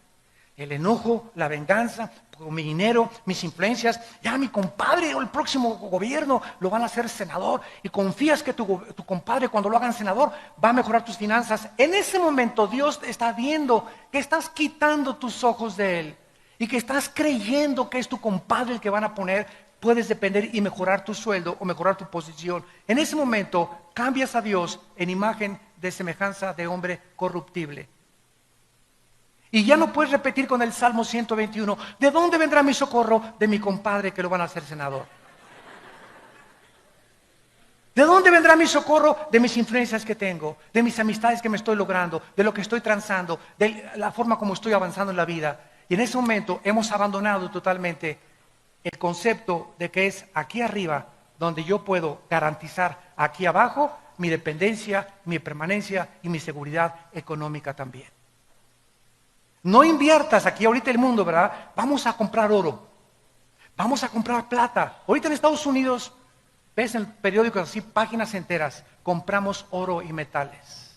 el enojo, la venganza, con mi dinero, mis influencias, ya mi compadre o el próximo gobierno lo van a hacer senador y confías que tu compadre cuando lo hagan senador va a mejorar tus finanzas. En ese momento Dios está viendo que estás quitando tus ojos de Él y que estás creyendo que es tu compadre el que van a poner, puedes depender y mejorar tu sueldo o mejorar tu posición. En ese momento cambias a Dios en imagen de semejanza de hombre corruptible. Y ya no puedes repetir con el Salmo 121, ¿de dónde vendrá mi socorro? De mi compadre que lo van a hacer senador. ¿De dónde vendrá mi socorro? De mis influencias que tengo, de mis amistades que me estoy logrando, de lo que estoy transando, de la forma como estoy avanzando en la vida. Y en ese momento hemos abandonado totalmente el concepto de que es aquí arriba donde yo puedo garantizar aquí abajo mi dependencia, mi permanencia y mi seguridad económica también. No inviertas aquí ahorita el mundo, ¿verdad? Vamos a comprar oro, vamos a comprar plata. Ahorita en Estados Unidos, ves en periódicos así, páginas enteras, compramos oro y metales.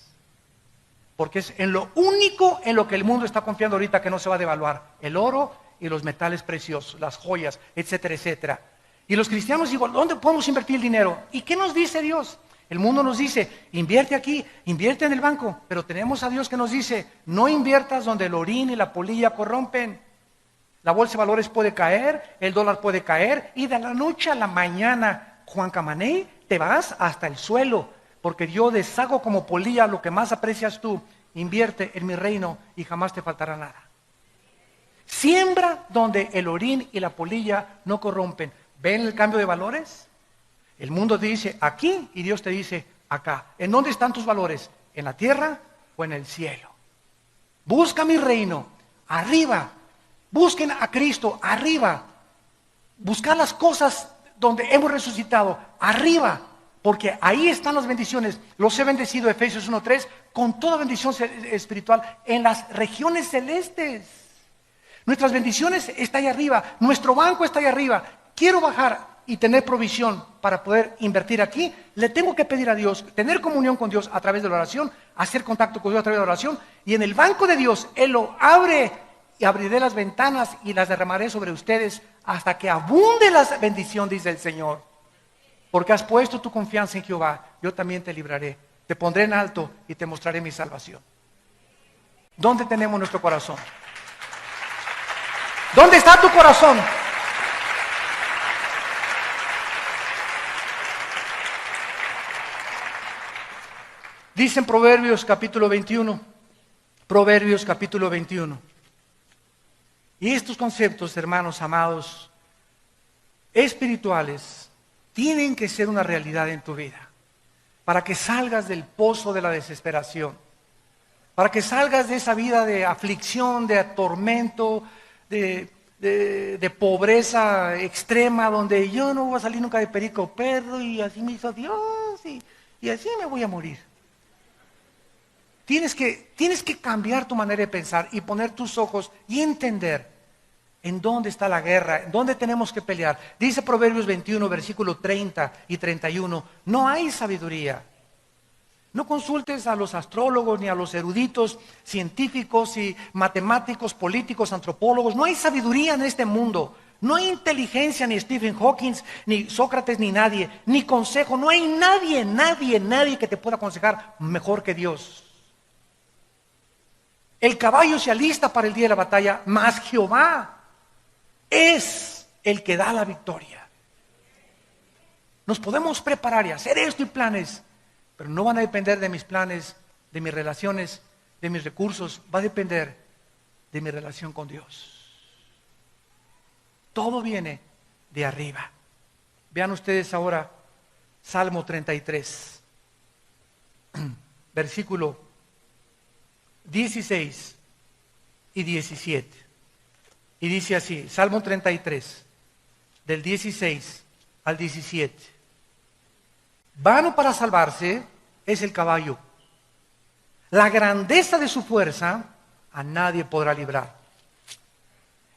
Porque es en lo único en lo que el mundo está confiando ahorita que no se va a devaluar, el oro y los metales preciosos, las joyas, etcétera, etcétera. Y los cristianos digo, ¿dónde podemos invertir el dinero? ¿Y qué nos dice Dios? El mundo nos dice, invierte aquí, invierte en el banco, pero tenemos a Dios que nos dice, no inviertas donde el orín y la polilla corrompen. La bolsa de valores puede caer, el dólar puede caer, y de la noche a la mañana, Juan Camané, te vas hasta el suelo, porque yo deshago como polilla lo que más aprecias tú. Invierte en mi reino y jamás te faltará nada. Siembra donde el orín y la polilla no corrompen. ¿Ven el cambio de valores? El mundo te dice aquí y Dios te dice acá. ¿En dónde están tus valores? ¿En la tierra o en el cielo? Busca mi reino, arriba. Busquen a Cristo, arriba. Buscar las cosas donde hemos resucitado, arriba. Porque ahí están las bendiciones. Los he bendecido, Efesios 1:3, con toda bendición espiritual en las regiones celestes. Nuestras bendiciones están ahí arriba. Nuestro banco está ahí arriba. Quiero bajar y tener provisión para poder invertir aquí. Le tengo que pedir a Dios, tener comunión con Dios a través de la oración, hacer contacto con Dios a través de la oración. Y en el banco de Dios, Él lo abre y abriré las ventanas y las derramaré sobre ustedes hasta que abunde la bendición, dice el Señor. Porque has puesto tu confianza en Jehová, yo también te libraré. Te pondré en alto y te mostraré mi salvación. ¿Dónde tenemos nuestro corazón? ¿Dónde está tu corazón? Dice en Proverbios capítulo 21, Proverbios capítulo 21. Y estos conceptos, hermanos amados, espirituales, tienen que ser una realidad en tu vida, para que salgas del pozo de la desesperación, para que salgas de esa vida de aflicción, de tormento, de pobreza extrema, donde yo no voy a salir nunca de perico perro y así me hizo Dios y así me voy a morir. Tienes que cambiar tu manera de pensar y poner tus ojos y entender en dónde está la guerra, en dónde tenemos que pelear. Dice Proverbios 21, versículo 30 y 31, no hay sabiduría. No consultes a los astrólogos ni a los eruditos científicos y matemáticos, políticos, antropólogos. No hay sabiduría en este mundo. No hay inteligencia, ni Stephen Hawking, ni Sócrates, ni nadie, ni consejo. No hay nadie que te pueda aconsejar mejor que Dios. El caballo se alista para el día de la batalla, mas Jehová es el que da la victoria. Nos podemos preparar y hacer esto y planes, pero no van a depender de mis planes, de mis relaciones, de mis recursos. Va a depender de mi relación con Dios. Todo viene de arriba. Vean ustedes ahora Salmo 33, versículo 16 y 17. Y dice así, Salmo 33, del 16 al 17. Vano para salvarse es el caballo. La grandeza de su fuerza a nadie podrá librar.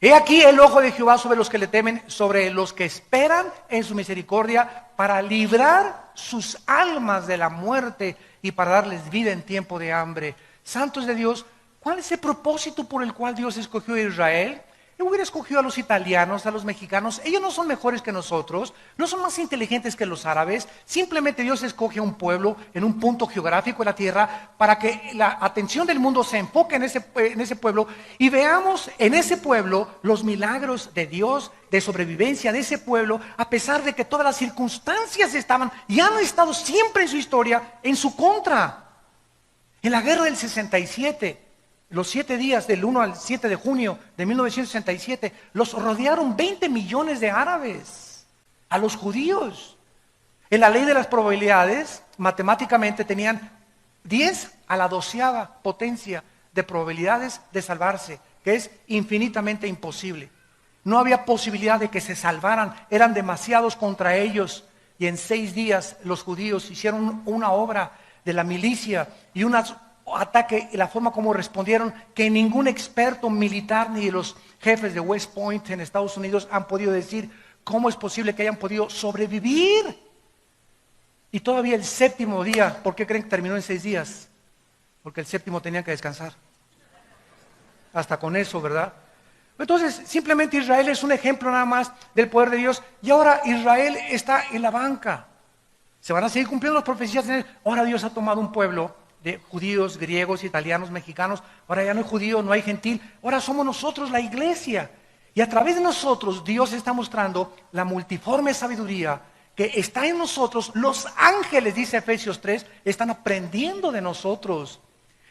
He aquí el ojo de Jehová sobre los que le temen, sobre los que esperan en su misericordia, para librar sus almas de la muerte y para darles vida en tiempo de hambre. Santos de Dios, ¿cuál es el propósito por el cual Dios escogió a Israel? Él hubiera escogido a los italianos, a los mexicanos. Ellos no son mejores que nosotros, no son más inteligentes que los árabes. Simplemente Dios escoge a un pueblo en un punto geográfico de la tierra para que la atención del mundo se enfoque en ese pueblo y veamos en ese pueblo los milagros de Dios, de sobrevivencia de ese pueblo, a pesar de que todas las circunstancias estaban y han estado siempre en su historia en su contra. En la guerra del 67, los 7 días del 1 al 7 de junio de 1967, los rodearon 20 millones de árabes, a los judíos. En la ley de las probabilidades, matemáticamente tenían 10 a la 12ª potencia de probabilidades de salvarse, que es infinitamente imposible. No había posibilidad de que se salvaran, eran demasiados contra ellos. Y en 6 días los judíos hicieron una obra de la milicia y un ataque, y la forma como respondieron, que ningún experto militar ni los jefes de West Point en Estados Unidos han podido decir cómo es posible que hayan podido sobrevivir. Y todavía el 7º día, ¿por qué creen que terminó en 6 días? Porque el 7º tenían que descansar. Hasta con eso, ¿verdad? Entonces, simplemente Israel es un ejemplo nada más del poder de Dios. Y ahora Israel está en la banca. Se van a seguir cumpliendo las profecías. Ahora Dios ha tomado un pueblo de judíos, griegos, italianos, mexicanos. Ahora ya no hay judío, no hay gentil. Ahora somos nosotros la iglesia. Y a través de nosotros Dios está mostrando la multiforme sabiduría que está en nosotros. Los ángeles, dice Efesios 3, están aprendiendo de nosotros.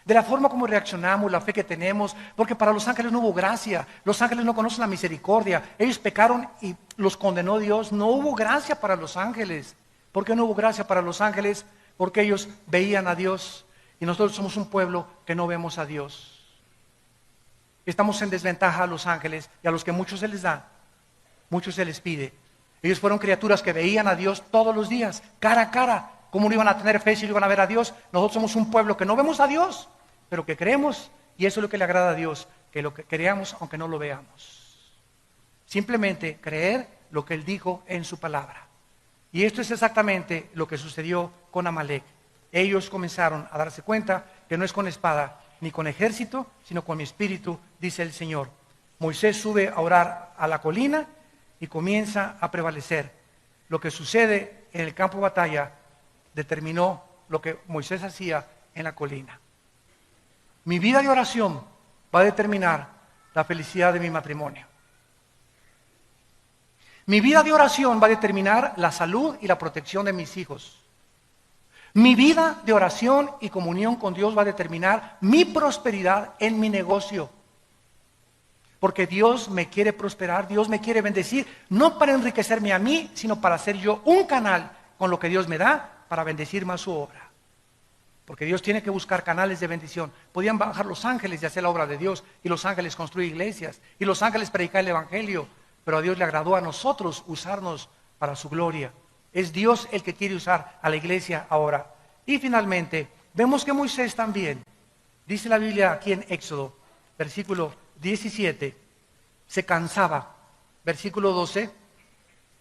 De la forma como reaccionamos, la fe que tenemos, porque para los ángeles no hubo gracia, los ángeles no conocen la misericordia, ellos pecaron y los condenó Dios, no hubo gracia para los ángeles. ¿Por qué no hubo gracia para los ángeles? Porque ellos veían a Dios y nosotros somos un pueblo que no vemos a Dios. Estamos en desventaja a los ángeles y a los que mucho se les da, mucho se les pide. Ellos fueron criaturas que veían a Dios todos los días, cara a cara. ¿Cómo no iban a tener fe si no iban a ver a Dios? Nosotros somos un pueblo que no vemos a Dios, pero que creemos, y eso es lo que le agrada a Dios, que lo que creamos aunque no lo veamos. Simplemente creer lo que Él dijo en su palabra. Y esto es exactamente lo que sucedió con Amalek. Ellos comenzaron a darse cuenta que no es con espada ni con ejército, sino con mi espíritu, dice el Señor. Moisés sube a orar a la colina y comienza a prevalecer. Lo que sucede en el campo de batalla determinó lo que Moisés hacía en la colina. Mi vida de oración va a determinar la felicidad de mi matrimonio. Mi vida de oración va a determinar la salud y la protección de mis hijos. Mi vida de oración y comunión con Dios va a determinar mi prosperidad en mi negocio. Porque Dios me quiere prosperar, Dios me quiere bendecir, no para enriquecerme a mí, sino para ser yo un canal con lo que Dios me da para bendecir más su obra. Porque Dios tiene que buscar canales de bendición. Podían bajar los ángeles y hacer la obra de Dios, y los ángeles construir iglesias, y los ángeles predicar el evangelio, pero a Dios le agradó a nosotros usarnos para su gloria. Es Dios el que quiere usar a la iglesia ahora. Y finalmente, vemos que Moisés también, dice la Biblia aquí en Éxodo, versículo 17, se cansaba. Versículo 12,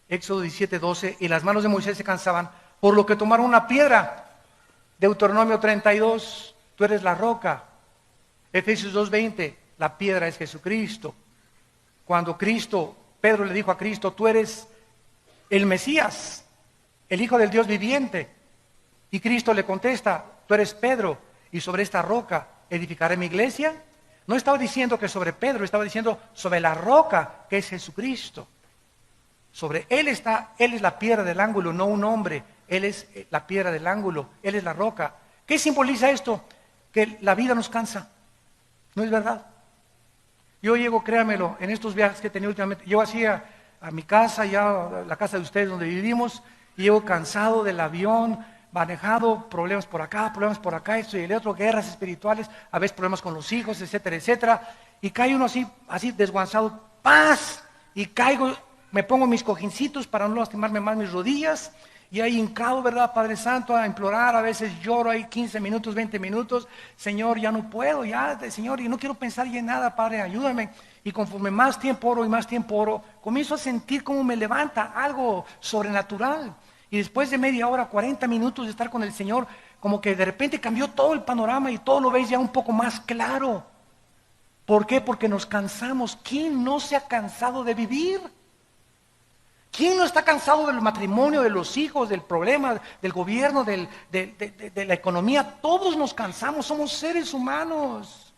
Éxodo 17, 12, y las manos de Moisés se cansaban, por lo que tomaron una piedra. Deuteronomio 32, tú eres la roca. Efesios 2:20, la piedra es Jesucristo. Cuando Pedro le dijo a Cristo, tú eres el Mesías, el Hijo del Dios viviente. Y Cristo le contesta, tú eres Pedro, y sobre esta roca edificaré mi iglesia. No estaba diciendo que sobre Pedro, estaba diciendo sobre la roca que es Jesucristo. Sobre Él está, Él es la piedra del ángulo, no un hombre. Él es la piedra del ángulo, Él es la roca. ¿Qué simboliza esto? Que la vida nos cansa. ¿No es verdad? Yo llego, créanmelo, en estos viajes que he tenido últimamente, yo hacía a mi casa, ya la casa de ustedes donde vivimos, y llego cansado del avión, manejado, problemas por acá, esto y el otro, guerras espirituales, a veces problemas con los hijos, etcétera, etcétera, y cae uno así desguanzado, ¡paz! Y caigo, me pongo mis cojincitos para no lastimarme más mis rodillas, y ahí hincado, ¿verdad, Padre Santo? A implorar, a veces lloro ahí 15 minutos, 20 minutos, Señor, ya no puedo, Señor, y no quiero pensar ya en nada, Padre, ayúdame. Y conforme más tiempo oro y más tiempo oro, comienzo a sentir cómo me levanta algo sobrenatural. Y después de media hora, 40 minutos de estar con el Señor, como que de repente cambió todo el panorama y todo lo ves ya un poco más claro. ¿Por qué? Porque nos cansamos. ¿Quién no se ha cansado de vivir? ¿Quién no está cansado del matrimonio, de los hijos, del problema, del gobierno, de la economía? Todos nos cansamos, somos seres humanos.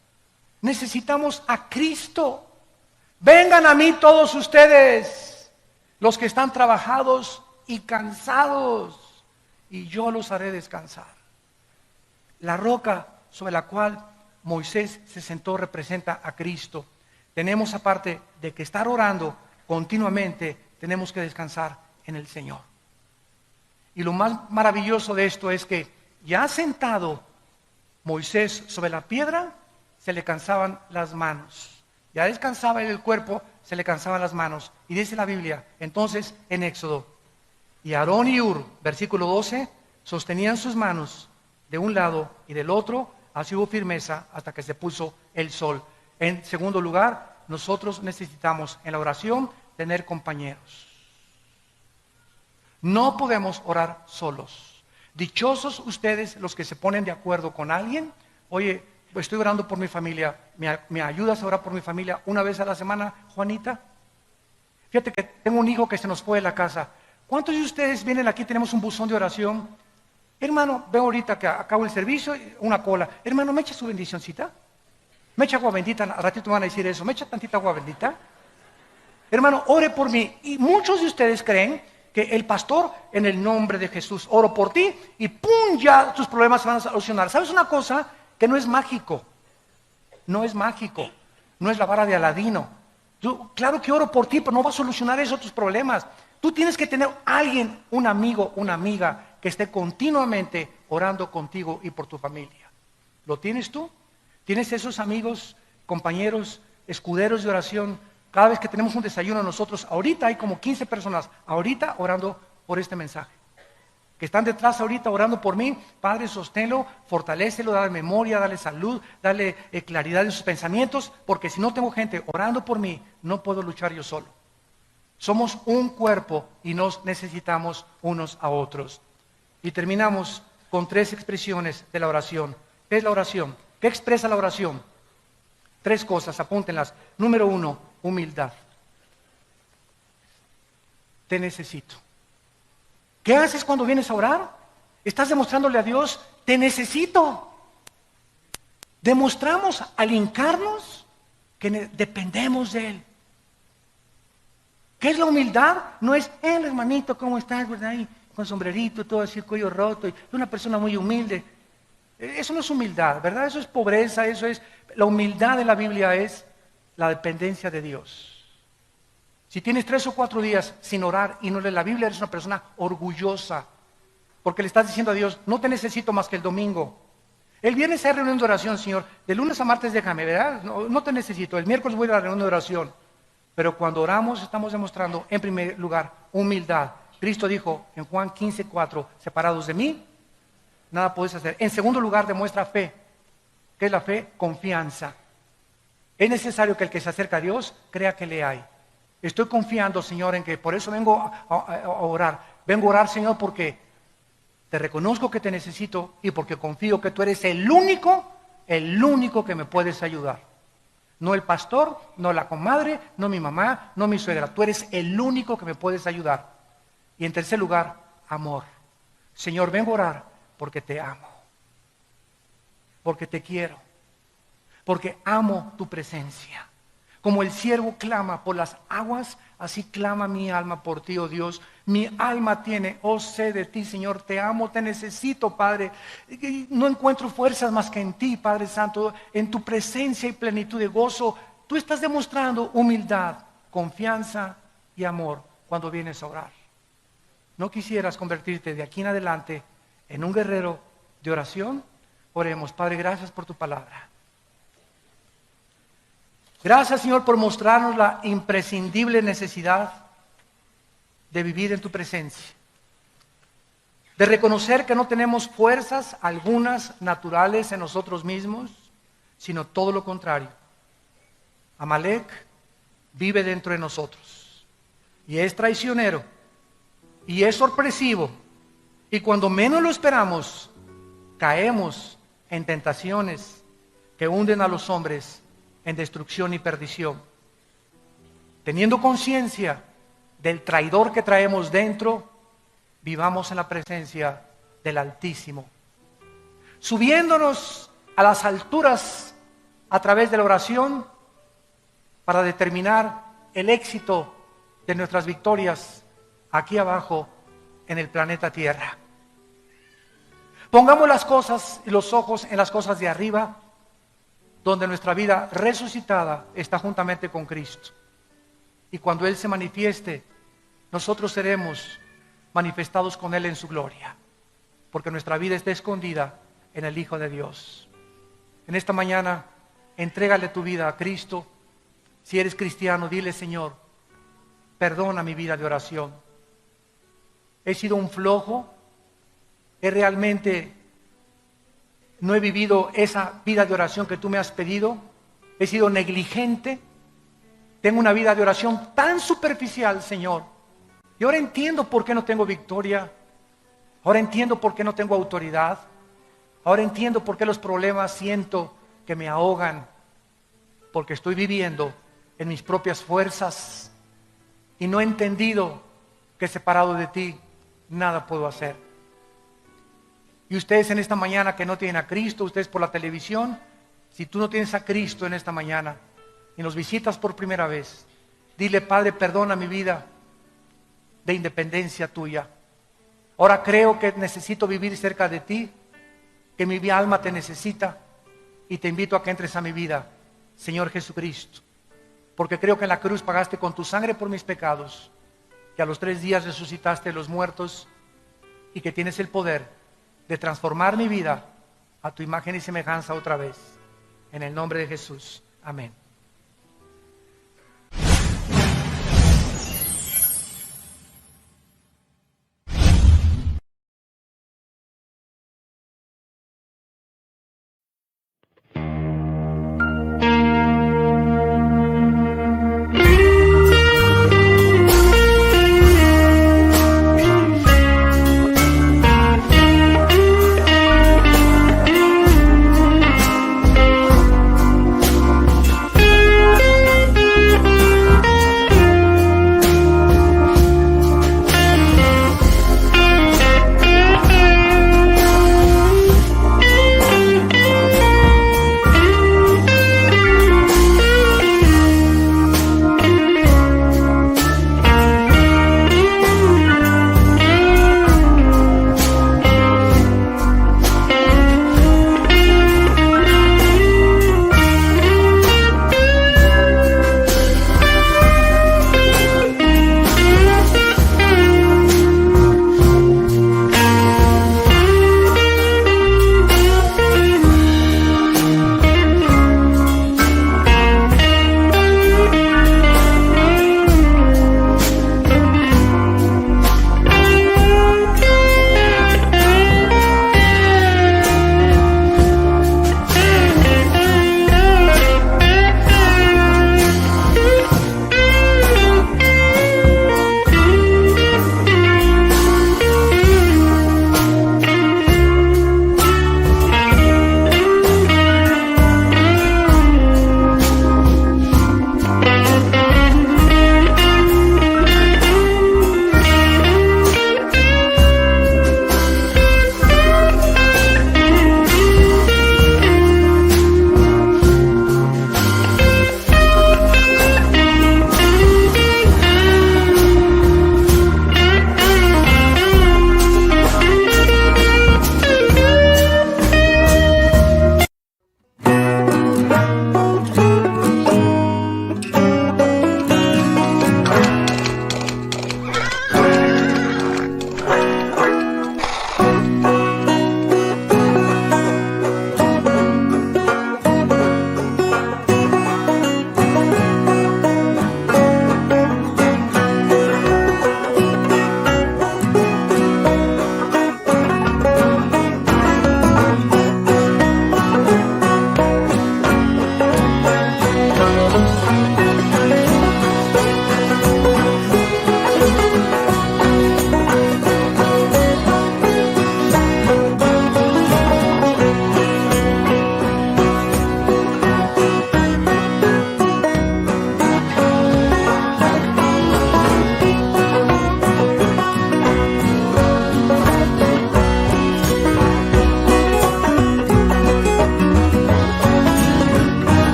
Necesitamos a Cristo. Vengan a mí todos ustedes, los que están trabajados y cansados, y yo los haré descansar. La roca sobre la cual Moisés se sentó representa a Cristo. Tenemos, aparte de que estar orando continuamente, tenemos que descansar en el Señor. Y lo más maravilloso de esto es que ya sentado Moisés sobre la piedra, se le cansaban las manos. Ya descansaba el cuerpo, se le cansaban las manos. Y dice la Biblia, entonces en Éxodo, y Aarón y Hur, versículo 12, sostenían sus manos de un lado y del otro, así hubo firmeza hasta que se puso el sol. En segundo lugar, nosotros necesitamos en la oración tener compañeros. No podemos orar solos. Dichosos ustedes los que se ponen de acuerdo con alguien. Oye, estoy orando por mi familia. ¿Me ayudas a orar por mi familia una vez a la semana, Juanita? Fíjate que tengo un hijo que se nos fue de la casa. ¿Cuántos de ustedes vienen aquí? Tenemos un buzón de oración. Hermano, veo ahorita que acabo el servicio, una cola. Hermano, ¿me echa su bendicioncita? ¿Me echa agua bendita? A ratito me van a decir eso. ¿Me echa tantita agua bendita? Hermano, ore por mí. Y muchos de ustedes creen que el pastor, en el nombre de Jesús, oro por ti y ¡pum! Ya tus problemas se van a solucionar. ¿Sabes una cosa? Que no es mágico. No es mágico. No es la vara de Aladino. Claro que oro por ti, pero no va a solucionar eso tus problemas. Tú tienes que tener alguien, un amigo, una amiga, que esté continuamente orando contigo y por tu familia. ¿Lo tienes tú? ¿Tienes esos amigos, compañeros, escuderos de oración? Cada vez que tenemos un desayuno nosotros, ahorita hay como 15 personas, ahorita orando por este mensaje. Que están detrás ahorita orando por mí. Padre, sosténlo, fortalécelo, dale memoria, dale salud, dale claridad en sus pensamientos, porque si no tengo gente orando por mí, no puedo luchar yo solo. Somos un cuerpo y nos necesitamos unos a otros. Y terminamos con 3 expresiones de la oración. ¿Qué es la oración? ¿Qué expresa la oración? 3 cosas, apúntenlas. Número 1, humildad. Te necesito. ¿Qué haces cuando vienes a orar? Estás demostrándole a Dios, te necesito. Demostramos al hincarnos que dependemos de Él. ¿Qué es la humildad? No es, hermanito, ¿cómo estás? ¿Verdad? Y con sombrerito, todo así, cuello roto, y una persona muy humilde. Eso no es humildad, ¿verdad? Eso es pobreza, eso es... La humildad de la Biblia es la dependencia de Dios. Si tienes 3 o 4 días sin orar y no lees la Biblia, eres una persona orgullosa, porque le estás diciendo a Dios, no te necesito más que el domingo. El viernes hay reunión de oración, Señor. De lunes a martes déjame, ¿verdad? No te necesito. El miércoles voy a la reunión de oración. Pero cuando oramos estamos demostrando, en primer lugar, humildad. Cristo dijo en Juan 15:4, separados de mí, nada podéis hacer. En segundo lugar, demuestra fe. ¿Qué es la fe? Confianza. Es necesario que el que se acerca a Dios crea que le hay. Estoy confiando, Señor, en que por eso vengo a orar. Vengo a orar, Señor, porque te reconozco que te necesito y porque confío que tú eres el único que me puedes ayudar. No el pastor, no la comadre, no mi mamá, no mi suegra. Tú eres el único que me puedes ayudar. Y en tercer lugar, amor. Señor, vengo a orar porque te amo. Porque te quiero. Porque amo tu presencia. Como el siervo clama por las aguas, así clama mi alma por ti, oh Dios. Mi alma tiene, oh sed de ti, Señor. Te amo, te necesito, Padre. No encuentro fuerzas más que en ti, Padre Santo. En tu presencia y plenitud de gozo. Tú estás demostrando humildad, confianza y amor cuando vienes a orar. ¿No quisieras convertirte de aquí en adelante en un guerrero de oración? Oremos. Padre, gracias por tu palabra. Gracias, Señor, por mostrarnos la imprescindible necesidad de vivir en tu presencia, de reconocer que no tenemos fuerzas algunas naturales en nosotros mismos, sino todo lo contrario. Amalek vive dentro de nosotros y es traicionero y es sorpresivo, y cuando menos lo esperamos caemos en tentaciones que hunden a los hombres en destrucción y perdición. Teniendo conciencia del traidor que traemos dentro, vivamos en la presencia del Altísimo, subiéndonos a las alturas a través de la oración para determinar el éxito de nuestras victorias aquí abajo en el planeta Tierra. Pongamos las cosas y los ojos en las cosas de arriba, donde nuestra vida resucitada está juntamente con Cristo. Y cuando Él se manifieste, nosotros seremos manifestados con Él en su gloria, porque nuestra vida está escondida en el Hijo de Dios. En esta mañana, entrégale tu vida a Cristo. Si eres cristiano, dile: Señor, perdona mi vida de oración. He sido un flojo, no he vivido esa vida de oración que tú me has pedido, he sido negligente, tengo una vida de oración tan superficial, Señor. Y ahora entiendo por qué no tengo victoria, ahora entiendo por qué no tengo autoridad, ahora entiendo por qué los problemas siento que me ahogan, porque estoy viviendo en mis propias fuerzas y no he entendido que separado de ti nada puedo hacer. Y ustedes en esta mañana que no tienen a Cristo, ustedes por la televisión, si tú no tienes a Cristo en esta mañana y nos visitas por primera vez, dile: Padre, perdona mi vida de independencia tuya. Ahora creo que necesito vivir cerca de ti, que mi alma te necesita, y te invito a que entres a mi vida, Señor Jesucristo, porque creo que en la cruz pagaste con tu sangre por mis pecados, que a los 3 días resucitaste de los muertos y que tienes el poder de transformar mi vida a tu imagen y semejanza otra vez. En el nombre de Jesús. Amén.